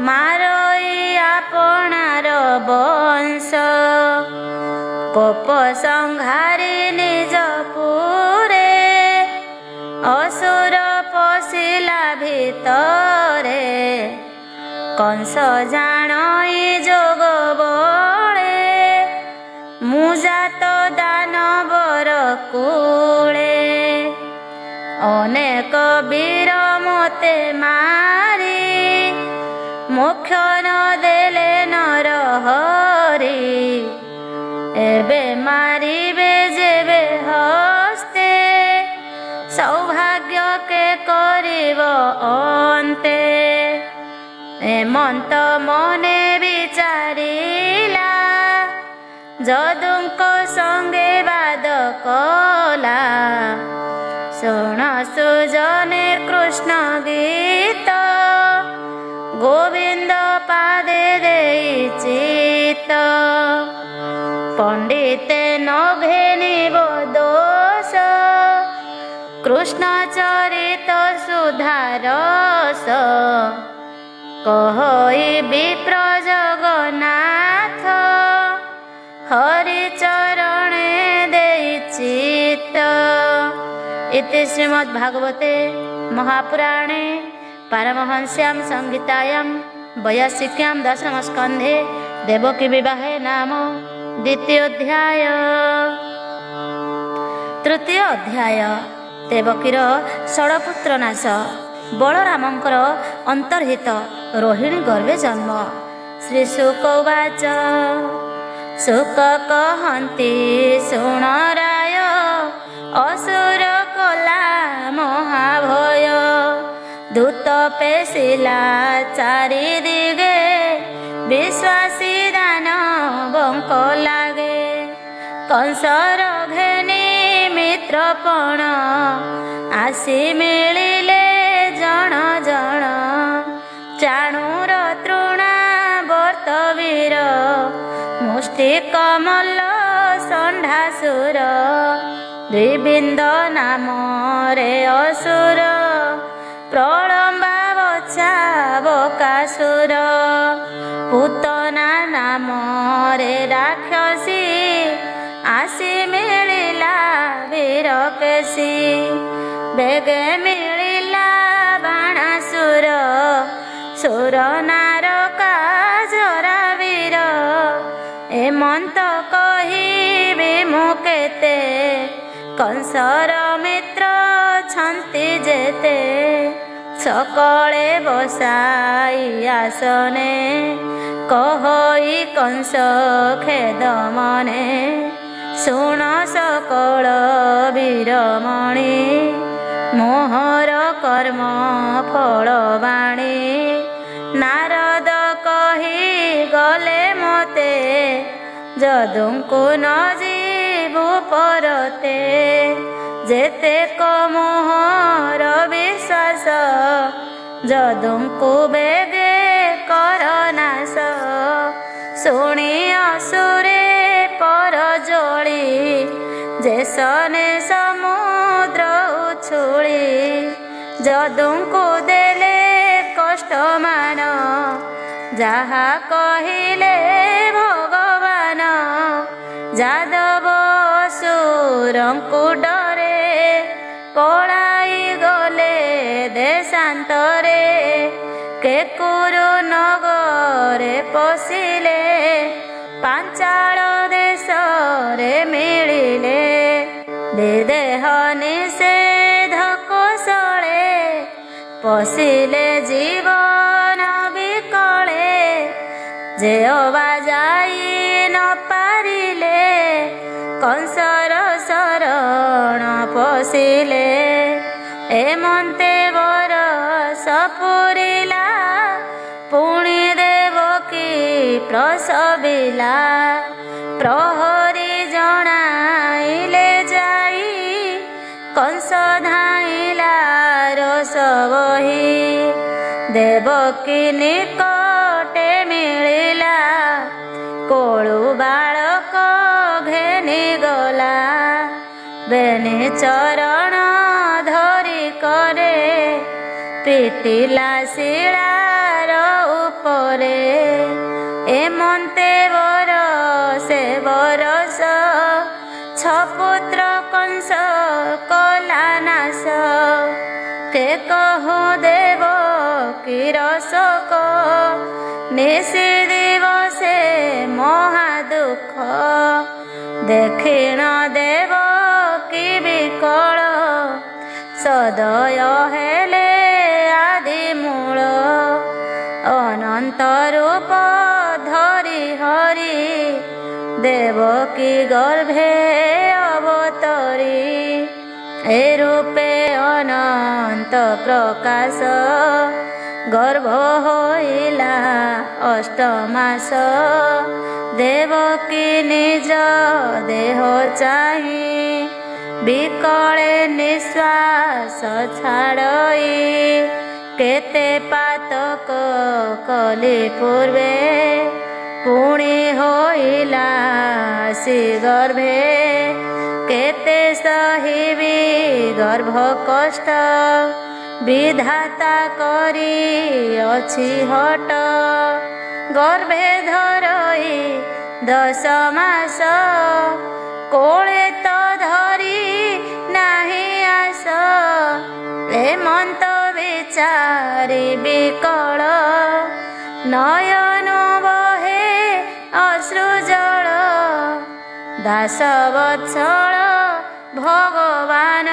मारई आपणार बंश कोप संहारी निज पुरे असुर पशिला भितरे कंस जाणई जोग बळे मुजात दानवर कूळे अनेक वीर मते मारी मोक्ष न देले नर हरि एबे मारिबे जेबे हस्ते सौभाग्य के करिब अन्ते एमंत मने विचारिला जदुंक संगे वाद कला शुण सुजने कृष्ण गीत गोविंद पादे देई चित पंडिते नघेनिब दोष कृष्ण चरित सुधारस कहई विप्र जगन्नाथ हरि चरणे देई चित। इति श्रीमद्भागवते महापुराणे पारमहंस्यां संहितायां वैयासिक्यां दशमस्कन्धे देवकी विवाहे नाम द्वितीयोऽध्याय। तृतीय अध्याय देवकीर षडपुत्र नाश बलरामंकर अंतर्हित रोहिणी गर्भे जन्म। श्री शुक उवाच शुक कहन्ति शुण राय असुर कला महाभय दूत पेशिला चारि दिगे विश्वासी दानवंक लागे कंसर घेनी मित्रपण आसी मिलिले जण जण चाणूर तृणा वर्तवीर मुष्टिक मल्ल षण्ढासुर द्विबिन्द नाम रे असुर प्रलम्बा वचा बकासुर पूतना नाम रे राक्षसी आसी मिलिला वीरकेशी बेगे मिलिला बाणासुर सुर नारका जरा वीर एमंत कहिबे मुकेते कंसर मित्र छन्ति जेते सकले बसाई आसने कहई कंस खेद मने शुण सकल वीरमणि मोहर कर्म फल बाणी नारद कही गले मते जदुंकु न जीवु परते जेते मोहर विश्वास जदुंकु बेगे कर नाश शुणी असुरे पर जोड़ी जेसने समुद्र उछुली जदुंकु देले कष्ट मान जहा कहिले भगवान जादव असुरंकु डरे पलाई गले देशांतरे केकुरु नगरे पशिले पांचाल देशरे मिलिले विदेह निषेध कोशले पशिले जीवन विकले जेवा जाई न पारिले कंसर शरण पशिले एमंते वर सपुरिला पुणी देवकी प्रसविला प्रहरी जणाइले जाई कंस धाइला रोष बही देवकी निकटे मिलिला कोळु बालक घेनी गला बेनी चरण धरी ପିଟିଲା ଶିଳାର ଉପରେ ଏମନ୍ତେ ବରଷେ ବରଷ ଛପୁତ୍ର କଂସ କଲା ନାଶ କେ କହୁ ଦେବ କିର ଶୋକ ନିଶି ଦିବସେ ମହା ଦୁଃଖ ଦେଖିଣ ଦେବ କି ବିକଳ ସଦୟ ହେଲେ ଆଦି ମୂଳ ଅନନ୍ତ ରୂପ ଧରି ହରି ଦେବକୀ ଗର୍ଭେ ଅବତରି ଏ ରୂପେ ଅନନ୍ତ ପ୍ରକାଶ ଗର୍ଭ ହୋଇଲା ଅଷ୍ଟମାସ ଦେବକୀ ନିଜ ଦେହ ଚାହିଁ ବିକଳେ ନିଶ୍ୱାସ ଛାଡ଼ଇ କେତେ ପାତକ କଲି ପୂର୍ବେ ପୁଣି ହୋଇଲା ସେ ଗର୍ଭେ କେତେ ସହିବି ଗର୍ଭ କଷ୍ଟ ବିଧାତା କରି ଅଛି ହଟ ଗର୍ଭେ ଧରଇ 10 ମାସ କୋଳେ ତ ଧରି ନାହିଁ ଆସ ଏମନ୍ତ ବିଚାରି ବିକଳ ନୟନ ବହେ ଅଶ୍ରୁ ଜଳ ଦାସ ବତ୍ସଳ ଭଗବାନ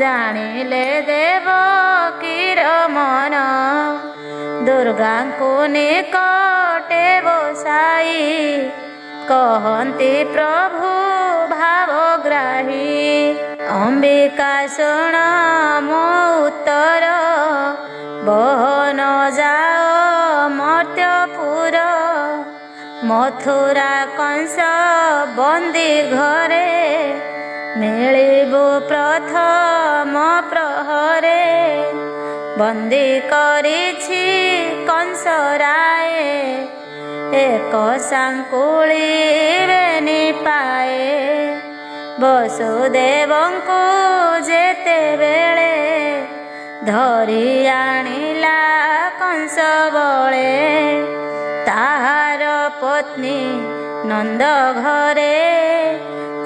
ଜାଣିଲେ ଦେବକୀର ମନ ଦୁର୍ଗାଙ୍କୁ ନିକଟେ ବସାଇ କହନ୍ତି ପ୍ରଭୁ ଭାବଗ୍ରାହୀ ଅମ୍ବିକା ଶୁଣ ମୋ ଉତ୍ତର ବହନ ଯାଅ ମର୍ତ୍ତ୍ୟପୁର ମଥୁରା କଂସ ବନ୍ଦୀ ଘରେ ମିଳିବୁ ପ୍ରଥମ ପ୍ରହରେ ବନ୍ଦୀ କରିଛି କଂସ ରାୟ ଏକ ସାଙ୍କୁଳି ବେନି ପାଏ ବସୁଦେବଙ୍କୁ ଯେତେବେଳେ ଧରି ଆଣିଲା କଂସ ବଳେ ତାହାର ପତ୍ନୀ ନନ୍ଦ ଘରେ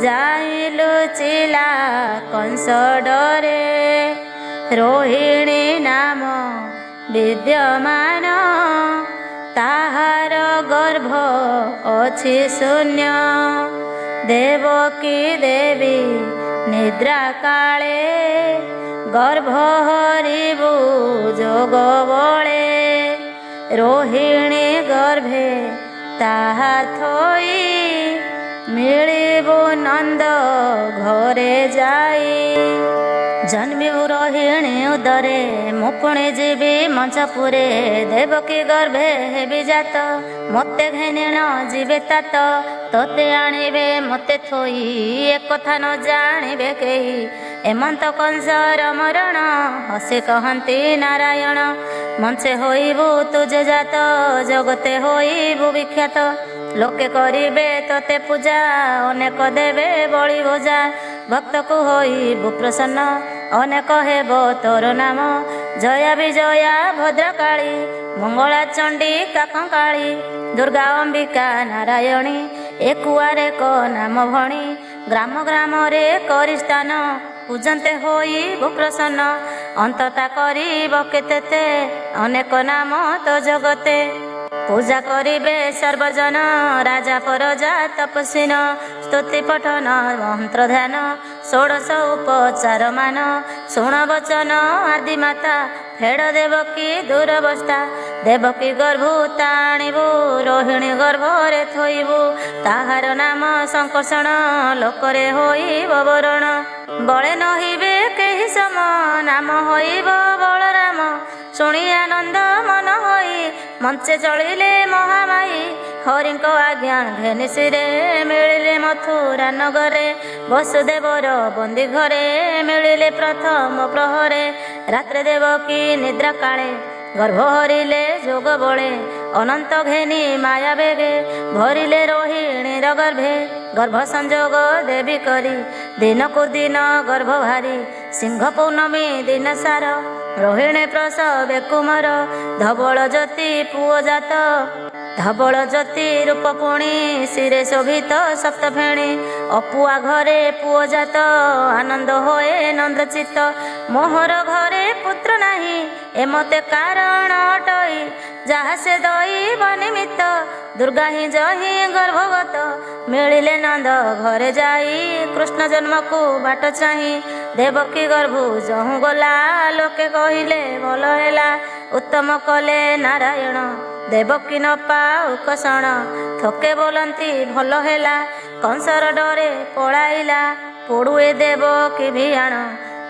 ଯାଇ ଲୁଚିଲା କଂସ ଡରେ ରୋହିଣୀ ନାମ ବିଦ୍ୟମାନ ତାହାର ଗର୍ଭ ଅଛି ଶୂନ୍ୟ ଦେବକୀ ଦେବୀ ନିଦ୍ରା କାଳେ ଗର୍ଭ ହରିବୁ ଯୋଗ ବଳେ ରୋହିଣୀ ଗର୍ଭେ ତାହା ଥୋଇ ମିଳିବୁ ନନ୍ଦ ଘରେ ଯାଇ ଜନ୍ମିବୁ ରୋହିଣୀ ଉଦରେ ମୁଁ ପୁଣି ଯିବି ମଞ୍ଚପୁରେ ଦେବକୀ ଗର୍ଭେ ହେବି ଜାତ ମୋତେ ଘେନିଣ ଯିବେ ତାତ ତୋତେ ଆଣିବେ ମୋତେ ଥୋଇ ଏକଥା ନ ଜାଣିବେ କେହି ଏମନ୍ତ କଂସର ମରଣ ହସି କହନ୍ତି ନାରାୟଣ ମଞ୍ଚେ ହୋଇବୁ ତୁଜେ ଜାତ ଜଗତେ ହୋଇବୁ ବିଖ୍ୟାତ ଲୋକେ କରିବେ ତୋତେ ପୂଜା ଅନେକ ଦେବେ ବଳି ଭୋଜା ଭକ୍ତକୁ ହୋଇବୁ ପ୍ରସନ୍ନ ଅନେକ ହେବ ତୋର ନାମ ଜୟା ବିଜୟା ଭଦ୍ରକାଳୀ ମଙ୍ଗଳା ଚଣ୍ଡିକା କଙ୍କାଳୀ ଦୁର୍ଗା ଅମ୍ବିକା ନାରାୟଣୀ ଏକୁଆରେ କ ନାମ ଭଣୀ ଗ୍ରାମ ଗ୍ରାମରେ କରି ସ୍ଥାନ ପୂଜନ୍ତେ ହୋଇବୁ ପ୍ରସନ୍ନ ଅନ୍ତତା କରିବ କେତେ ଅନେକ ନାମ ତ ଜଗତେ ପୂଜା କରିବେ ସର୍ବଜନ ରାଜା ପରଜା ତପସ୍ୱୀନ ସ୍ତୁତି ପଠନ ମନ୍ତ୍ର ଧ୍ୟାନ ଷୋଡ଼ଶ ଉପଚାର ମାନ ଶୁଣ ବଚନ ଆଦି ମାତା ଫେଡ଼ ଦେବକୀ ଦୂରବସ୍ଥା ଦେବକୀ ଗର୍ଭୁ ତାଣିବୁ ରୋହିଣୀ ଗର୍ଭରେ ଥୋଇବୁ ତାହାର ନାମ ସଂକର୍ଷଣ ଲୋକରେ ହୋଇବ ବରଣ ବଳେ ନହିବେ କେହି ସମ ନାମ ହୋଇବ ବଳରାମ ଶୁଣି ଆନନ୍ଦ ମନ ହୋଇ ମଞ୍ଚେ ଚଳିଲେ ମହାମାଇ ହରିଙ୍କ ଆଜ୍ଞା ଘେନି ଶିରେ ମିଳିଲେ ମଥୁରା ନଗରେ ବସୁଦେବର ବନ୍ଦୀ ଘରେ ମିଳିଲେ ପ୍ରଥମ ପ୍ରହରେ ରାତ୍ରେ ଦେବକୀ ନିଦ୍ରା କାଳେ ଗର୍ଭ ହରିଲେ ଯୋଗ ବଳେ ଅନନ୍ତ ଘେନି ମାୟା ବେଗେ ଭରିଲେ ରୋହିଣୀର ଗର୍ଭେ ଗର୍ଭ ସଂଯୋଗ ଦେବୀ କରି ଦିନକୁ ଦିନ ଗର୍ଭ ଭାରି ସିଂହ ପୂର୍ଣ୍ଣମୀ ଦିନ ସାର ରୋହିଣୀ ପ୍ରସବେ କୁମାର ଧବଳ ଜ୍ୟୋତି ପୁଅ ଜାତ। ଧବଳ ଜ୍ୟୋତି ରୂପ ପୁଣି ଶିରେ ଶୋଭିତ ସପ୍ତ ଫେଣି। ଅପୁଆ ଘରେ ପୁଅ ଜାତ ଆନନ୍ଦ ହୋଏ ନନ୍ଦଚିତ। ମୋହର ଘରେ ପୁତ୍ର ନାହିଁ ଏମତେ କାରଣ ଅଟଇ। ଯାହା ସେ ଦଇବ ନିମିତ୍ତ ଦୁର୍ଗା ହିଁ ଜହିଁ ଗର୍ଭଗତ। ମିଳିଲେ ନନ୍ଦ ଘରେ ଯାଇ କୃଷ୍ଣ ଜନ୍ମକୁ ବାଟ ଚାହିଁ। ଦେବକୀ ଗର୍ଭୁ ଯହୁଁ ଗଲା ଲୋକେ କହିଲେ ଭଲ ହେଲା। ଉତ୍ତମ କଲେ ନାରାୟଣ ଦେବକୀ ନ ପାଉ କଷଣ। ଥୋକେ ବୋଲନ୍ତି ଭଲ ହେଲା କଂସର ଡରେ ପଳାଇଲା। ପୋଡ଼ୁଏ ଦେବକୀ ଭିଆଣ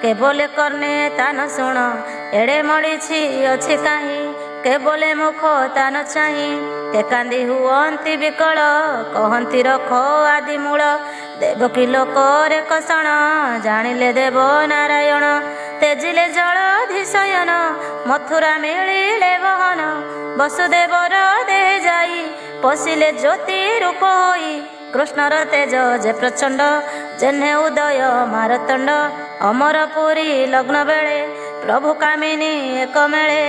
କେବଲେ କର୍ଣ୍ଣେ ତାନ ଶୁଣ। ଏଡ଼େ ମଡ଼ିଛି ଅଛି କାହିଁ କେବଲେ ମୁଖ ତାନ ଚାହିଁ। ତେ କାନ୍ଦି ହୁଅନ୍ତି ବିକଳ କହନ୍ତି ରଖ ଆଦି ମୂଳ। ଦେବକୀ ଲୋକରେ କଷଣ ଜାଣିଲେ ଦେବ ନାରାୟଣ। ତେଜିଲେ ଜଳଧି ଶୟନ ମଥୁରା ମିଳିଲେ ବହନ। ବସୁଦେବର ଦେହେ ଯାଇ ପଶିଲେ ଜ୍ୟୋତି ରୂପ ହୋଇ। କୃଷ୍ଣର ତେଜ ଯେ ପ୍ରଚଣ୍ଡ ଯେହ୍ନେ ଉଦୟ ମାରତଣ୍ଡ। ଅମର ପୁରୀ ଲଗ୍ନ ବେଳେ ପ୍ରଭୁ କାମିନୀ ଏକ ମେଳେ।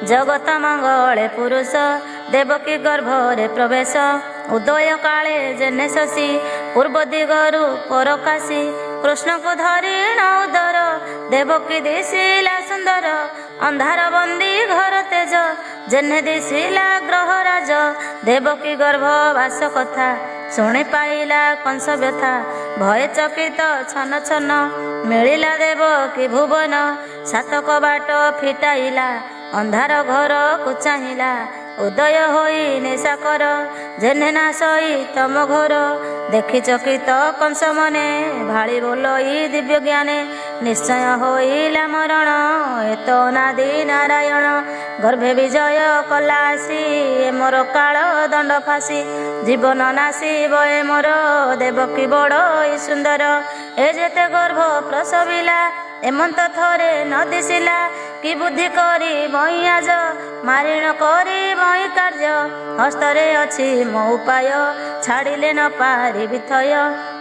ଜଗତ ମଙ୍ଗଳେ ପୁରୁଷ ଦେବକୀ ଗର୍ଭରେ ପ୍ରବେଶ। ଉଦୟ କାଳେ ଯେହ୍ନେ ଶଶୀ ପୂର୍ବ ଦିଗରୁ ପରକାଶୀ। କୃଷ୍ଣକୁ ଧରି ଉଦର ଦେବକୀ ଦିଶିଲା ସୁନ୍ଦର। ଅନ୍ଧାର ବନ୍ଦୀ ଘର ତେଜ ଯେହ୍ନେ ଦିଶିଲା ଗ୍ରହରାଜ। ଦେବକୀ ଗର୍ଭ ବାସ କଥା ଶୁଣି ପାଇଲା କଂସ ବ୍ୟଥା। ଭୟ ଚକିତ ଛନ ଛନ ମିଳିଲା ଦେବକୀ ଭୁବନ। ସାତ କବାଟ ଫିଟାଇଲା ଅନ୍ଧାର ଘରକୁ ଚାହିଁଲା। ଉଦୟ ହୋଇ ନିଶାକର ଯେହ୍ନେ ନା ସଇ ତମ ଘର। ଦେଖି ଚକିତ କଂସ ମନେ ଭାଳି ବୋଲଇ ଦିବ୍ୟ ଜ୍ଞାନେ। ନିଶ୍ଚୟ ହୋଇଲା ମରଣ ଏତ ଅନାଦି ନାରାୟଣ। ଗର୍ଭେ ବିଜୟ କଲା ଆସି ଏ ମୋର କାଳ ଦଣ୍ଡ ଫାସି। ଜୀବନ ନାସିବ ଏ ମୋର ଦେବକୀ ବଡ଼ ସୁନ୍ଦର। ଏ ଯେତେ ଗର୍ଭ ପ୍ରସବିଲା ଏମନ୍ତ ଥରେ ନ ଦିଶିଲା। କି ବୁଦ୍ଧି କରି ବଇଁ ଆଜ ମାରିଣ କରି ବଇଁ କାର୍ଯ୍ୟ। ହସ୍ତରେ ଅଛି ମୋ ଉପାୟ ଛାଡ଼ିଲେ ନ ପାରିବି ଥୟ।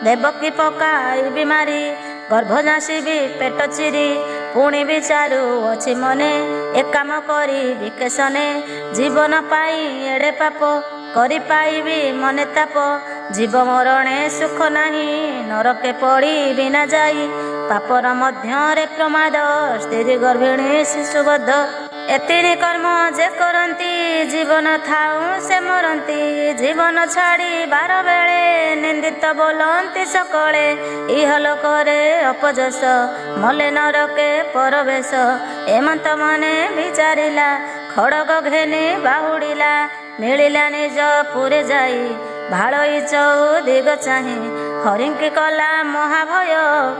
ଦେବକୀ ପକାଇବି ମାରି ଗର୍ଭ ନାସିବି ପେଟ ଚିରି। ପୁଣି ବିଚାରୁ ଅଛି ମନେ ଏ କାମ କରିବି କେଶନେ। ଜୀବନ ପାଇଁ ଏଡ଼େ ପାପ କରି ପାଇବି ମନେ ତାପ। ଜୀବ ମରଣେ ସୁଖ ନାହିଁ ନରକେ ପଡ଼ିବି ନା ଯାଇ। ପାପର ମଧ୍ୟରେ ପ୍ରମାଦ ସ୍ତ୍ରୀ ଗର୍ଭିଣୀ ଶିଶୁବଦ୍ଧ। ଏତିନି କର୍ମ ଯେ କରନ୍ତି ଜୀବନ ଥାଉ ସେ ମରନ୍ତି। ଜୀବନ ଛାଡ଼ି ବାର ବେଳେ ନିନ୍ଦିତ ବୋଲନ୍ତି ସକଳେ। ଇହଲୋକରେ ଅପଯଶ ମଲେ ନରକେ ପରବେଶ। ଏମନ୍ତ ମନେ ବିଚାରିଲା ଖଡ଼ଗ ଘେନି ବାହୁଡ଼ିଲା। ମିଳିଲା ନିଜ ପୁରେ ଯାଇ ଭାଳଇ ଚଉଦିଗ ଚାହିଁ। ହରିଙ୍କି କଲା ମହାଭୟ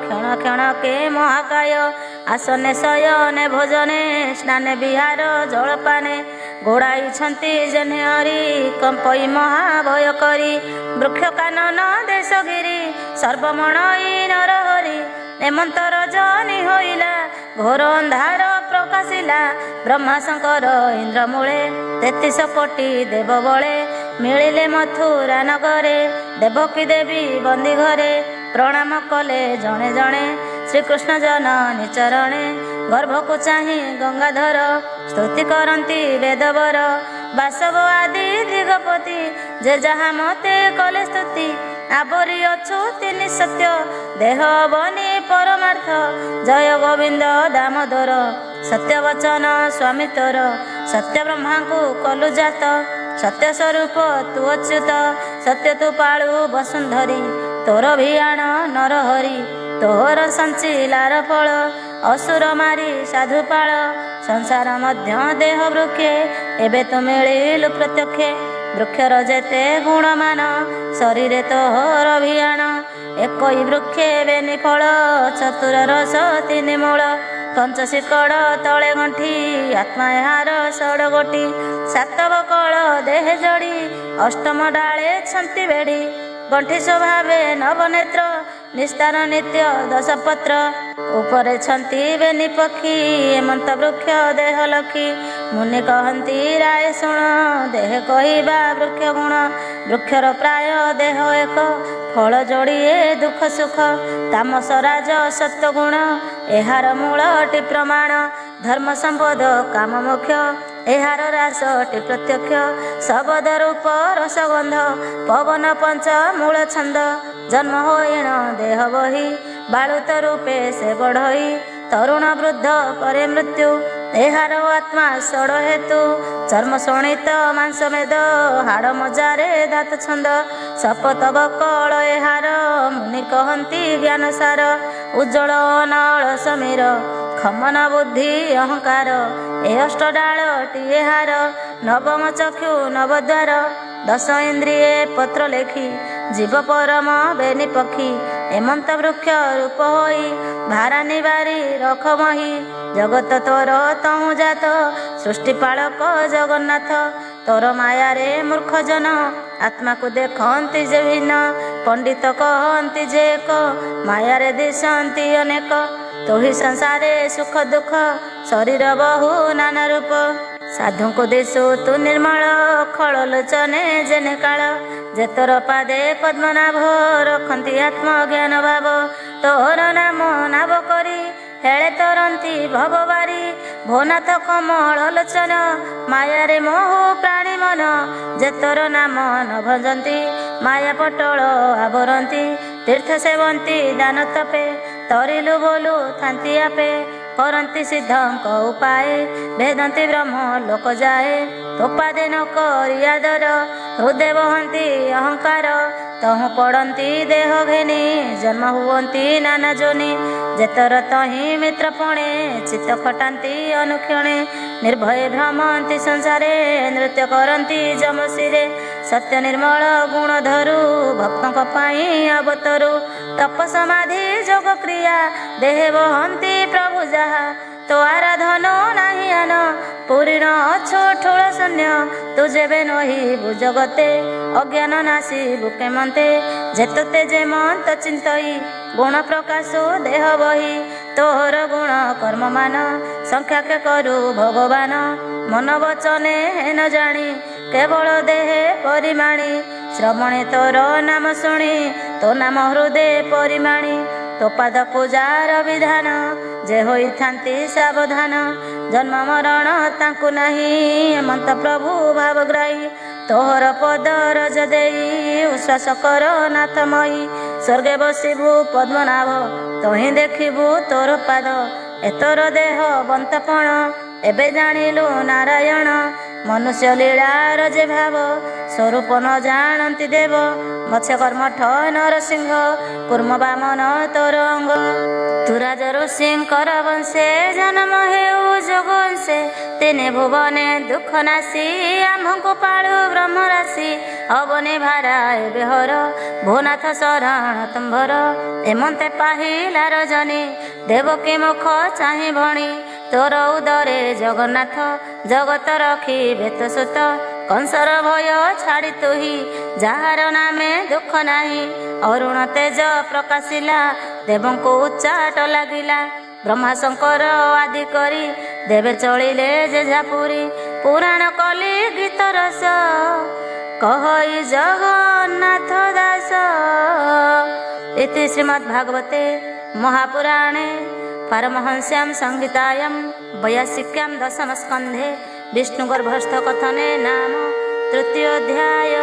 କ୍ଷଣ କ୍ଷଣକେ ମହାକାୟ। ଆସନେ ଶୟନେ ଭୋଜନେ ସ୍ନାନେ ବିହାର ଜଳପାନେ। ଗୋଡ଼ାଇଛନ୍ତି ଯେହ୍ନେ ହରି କମ୍ପଇ ମହାଭୟ କରି। ବୃକ୍ଷ କାନନ ଦେଶଗିରି ସର୍ବମଣଇ ନରହରି। ଏମନ୍ତ ରଜନୀ ହୋଇଲା ଘୋର ଅନ୍ଧାର ପ୍ରକାଶିଲା। ବ୍ରହ୍ମା ଶଙ୍କର ଇନ୍ଦ୍ର ମୂଳେ 33 କୋଟି ଦେବ ବଳେ। ମିଳିଲେ ମଥୁରା ନଗରେ ଦେବକୀ ଦେବୀ ବନ୍ଦୀ ଘରେ। ପ୍ରଣାମ କଲେ ଜଣେ ଜଣେ ଶ୍ରୀକୃଷ୍ଣ ଜନନୀ ଚରଣେ। ଗର୍ଭକୁ ଚାହିଁ ଗଙ୍ଗାଧର ସ୍ତୁତି କରନ୍ତି ବେଦବର। ବାସବ ଆଦି ଦିଗପତି ଯେ ଯାହା ମତେ କଲେ ସ୍ତୁତି। ଆବରି ଅଛୁ ତିନି ସତ୍ୟ ଦେହ ବନି ପରମାର୍ଥ। ଜୟ ଗୋବିନ୍ଦ ଦାମୋଦର ସତ୍ୟ ବଚନ ସ୍ୱାମୀ ତୋର। ସତ୍ୟ ବ୍ରହ୍ମାଙ୍କୁ କଲୁ ଜାତ ସତ୍ୟ ସ୍ୱରୂପ ତୁ ଅଚ୍ୟୁତ। ସତ୍ୟ ତୁ ପାଳୁ ବସୁନ୍ଧରି ତୋର ଭିଆଣ ନରହରି। ତୋର ସଞ୍ଚିଲାର ଫଳ ଅସୁର ମାରି ସାଧୁପାଳ। ସଂସାର ମଧ୍ୟ ଦେହ ବୃକ୍ଷେ ଏବେ ତ ମିଳିଲୁ ପ୍ରତ୍ୟକ୍ଷେ। ବୃକ୍ଷର ଯେତେ ଗୁଣମାନ ଶରୀରେ ତୋର ଭିଆଣ। ଏକଇ ବୃକ୍ଷେ ବେନି ଫଳ ଚତୁର ରସ ତିନି ମୂଳ। ପଞ୍ଚଶିକଡ଼ ତଳେ ଗଣ୍ଠି ଆତ୍ମା ଏହାର ଷଡ଼ଗୋଟି। ସାତ ବକଳ ଦେହେ ଜଡ଼ି ଅଷ୍ଟମ ଡାଳେ ଛନ୍ତି ବେଢ଼ି। ଗଣ୍ଠି ସ୍ୱଭାବେ ନବନେତ୍ର ନିସ୍ତାର ନିତ୍ୟ ଦଶପତ୍ର। ଉପରେ ଛନ୍ତି ବେନି ପକ୍ଷୀ ଏମନ୍ତ ବୃକ୍ଷ ଦେହ ଲକ୍ଷୀ। ମୁନି କହନ୍ତି ରାୟ ଶୁଣ ଦେହ କହିବା ବୃକ୍ଷ ଗୁଣ। ବୃକ୍ଷର ପ୍ରାୟ ଦେହ ଏକ ଫଳ ଯୋଡ଼ିଏ ଦୁଃଖ ସୁଖ ତାମସ ରାଜ ସତ୍ୱଗୁଣ ଏହାର ମୂଳଟି ପ୍ରମାଣ ଧର୍ମ ସମ୍ପଦ କାମ ମୁଖ୍ୟ ଏହାର ରାସଟି ପ୍ରତ୍ୟକ୍ଷ ଶବଦ ରୂପ ରସଗନ୍ଧ ପବନ ପଞ୍ଚ ମୂଳ ଛନ୍ଦ ଜନ୍ମ ହୋଇଣ ଦେହ ବହି ବାଳୁତ ରୂପେ ସେ ବଢ଼ଇ ତରୁଣ ବୃଦ୍ଧ ପରେ ମୃତ୍ୟୁ ଏହାର ଆତ୍ମା ଷଡ଼ ହେତୁ ଚର୍ମ ଶୋଣିତ ମାଂସ ମେଦ ହାଡ଼ ମଜାରେ ଦାତ ଛନ୍ଦ ଶପଥ ବକଳ ଏହାର ମୁନି କହନ୍ତି ଜ୍ଞାନ ସାର ଉଜ୍ଜଳ ନଳ ସମୀର ଖମନ ବୁଦ୍ଧି ଅହଙ୍କାର ଏ ଅଷ୍ଟଡାଳଟି ଏହାର ନବମ ଚକ୍ଷୁ ନବଦ୍ୱାର ଦଶ ଇନ୍ଦ୍ରିଏ ପତ୍ର ଲେଖି ଜୀବ ପରମ ବେନି ପକ୍ଷୀ ଏମନ୍ତ ବୃକ୍ଷ ରୂପ ହୋଇ ଭାରାନି ବାରି ରଖ ମହି ଜଗତ ତୋର ତହୁଁ ଜାତ ସୃଷ୍ଟି ପାଳକ ଜଗନ୍ନାଥ ତୋର ମାୟାରେ ମୂର୍ଖ ଜନ ଆତ୍ମାକୁ ଦେଖନ୍ତି ଯେ ଭିନ୍ନ ପଣ୍ଡିତ କହନ୍ତି ଯେ ଏକ ମାୟାରେ ଦିଶନ୍ତି ଅନେକ ତୋହି ସଂସାରେ ସୁଖ ଦୁଃଖ ଶରୀର ବହୁ ନାନା ରୂପ ସାଧୁଙ୍କୁ ଦିଶୁ ତୁ ନିର୍ମଳ ଖଳ ଲୋଚନେ ଯେନେ କାଳ ଯେତର ପାଦେ ପଦ୍ମନାଭ ରଖନ୍ତି ଆତ୍ମଜ୍ଞାନ ଭାବ ତୋର ନାମ ନାବ କରି ହେଳେ ତରନ୍ତି ଭବବାରୀ ଭୋନାଥ କମଳ ଲୋଚନ ମାୟାରେ ମୋହ ପ୍ରାଣୀ ମନ ଯେତର ନାମ ନ ଭଜନ୍ତି ମାୟା ପଟଳ ଆବରନ୍ତି ତୀର୍ଥ ସେବନ୍ତି ଦାନ ତପେ ତରିଲୁ ବୋଲୁ ଥାନ୍ତି ଆପେ କରନ୍ତି ସିଦ୍ଧଙ୍କ ଉପାୟ ଭେଦନ୍ତି ବ୍ରହ୍ମ ଲୋକ ଯାଏ ତୋପାଦେ ନ କରି ଆଦର ହୃଦୟ ବହନ୍ତି ଅହଙ୍କାର ତହୁଁ ପଡ଼ନ୍ତି ଦେହ ଘେନି ଜନ୍ମ ହୁଅନ୍ତି ନାନା ଯୋନି ଯେତର ତହିଁ ମିତ୍ର ପଣେ ଚିତ୍ତ ଖଟାନ୍ତି ଅନୁକ୍ଷଣେ ନିର୍ଭୟ ଭ୍ରମନ୍ତି ସଂସାରେ ନୃତ୍ୟ କରନ୍ତି ଯମଶିରେ ସତ୍ୟ ନିର୍ମଳ ଗୁଣ ଧରୁ ଭକ୍ତଙ୍କ ପାଇଁ ଅବତରୁ ତପ ସମାଧି ଯୋଗ କ୍ରିୟା ଦେହେ ବହନ୍ତି ପ୍ରଭୁ ଯାହା ତୋ ଆରାଧନ ନାହିଁ ଆନ ପୂରିଣ ଅଛୁ ଠୁଳ ଶୂନ୍ୟ ତୁ ଯେବେ ନହିବୁ ଜଗତେ ଅଜ୍ଞାନ ନାଶି ବୁକେ ମନ୍ତେ ଯେତତେ ଯେ ମନ୍ତ ଚିନ୍ତଇ ଗୁଣ ପ୍ରକାଶ ଦେହ ବହି ତୋର ଗୁଣ କର୍ମମାନ ସଂଖ୍ୟାକେ କରୁ ଭଗବାନ ମନ ବଚନେ ହେନ ଜାଣି କେବଳ ଦେହେ ପରିମାଣି ଶ୍ରବଣେ ତୋର ନାମ ଶୁଣି ତୋ ନାମ ହୃଦେ ପରିମାଣି ତୋ ପାଦ ପୂଜାର ବିଧାନ ଯେ ହୋଇଥାନ୍ତି ସାବଧାନ ଜନ୍ମ ମରଣ ତାଙ୍କୁ ନାହିଁ ହେମନ୍ତ ପ୍ରଭୁ ଭାବଗ୍ରାହୀ ତୋହର ପଦ ରଜ ଦେଇ ଉଶ୍ୱାସ କର ନାଥମୟୀ ସ୍ୱର୍ଗେ ବସିବୁ ପଦ୍ମନାଭ ତହିଁ ଦେଖିବୁ ତୋର ପାଦ ଏତର ଦେହ ବନ୍ତପଣ ଏବେ ଜାଣିଲୁ ନାରାୟଣ ମନୁଷ୍ୟ ଲୀଳାର ଯେ ଭାବ ସ୍ୱରୂପ ନ ଜାଣନ୍ତି ଦେବ ମତ୍ସ୍ୟ କର୍ମଠ ନରସିଂହ କୁର୍ମ ବାମନ ତୋର ଅଙ୍ଗ ତୁରାଜ ଋଷିଙ୍କର ବଂଶେ ଜନ୍ମ ହେଉ ଯୋଗଂଶେ ତିନି ଭୁବନେ ଦୁଃଖ ନାଶି ଆମ୍ଭଙ୍କୁ ପାଳୁ ବ୍ରହ୍ମ ରାଶି ଅବନି ଭାରା ଏବେ ହର ଭୁନାଥ ଶରଣ ତୁମ୍ଭର ଏମନ୍ତେ ପାହିଲା ରଜନୀ ଦେବକୀ ମୁଖ ଚାହିଁ ଭଣୀ ତୋର ଉଦରେ ଜଗନ୍ନାଥ ଜଗତ ରଖିବେ ତୋ ସୁତ କଂସର ଭୟ ଛାଡ଼ି ତୁହି ଯାହାର ନାମେ ଦୁଃଖ ନାହିଁ ଅରୁଣ ତେଜ ପ୍ରକାଶିଲା ଦେବଙ୍କୁ ଉଚ୍ଚାଟ ଲାଗିଲା ବ୍ରହ୍ମା ଶଙ୍କର ଆଦି କରି ଦେବେ ଚଳିଲେ ଯେଝା ପୁରୀ ପୁରାଣ କଲି ଗୀତ ରସ କହଇ ଜଗନ୍ନାଥ ଦାସ। इति श्रीमद्भागवते महापुराणे पारमहंस्यां संहितायां वैयासिक्यां दशमस्कन्धे विष्णुगर्भस्थ कथने नाम तृतीयोऽध्याय।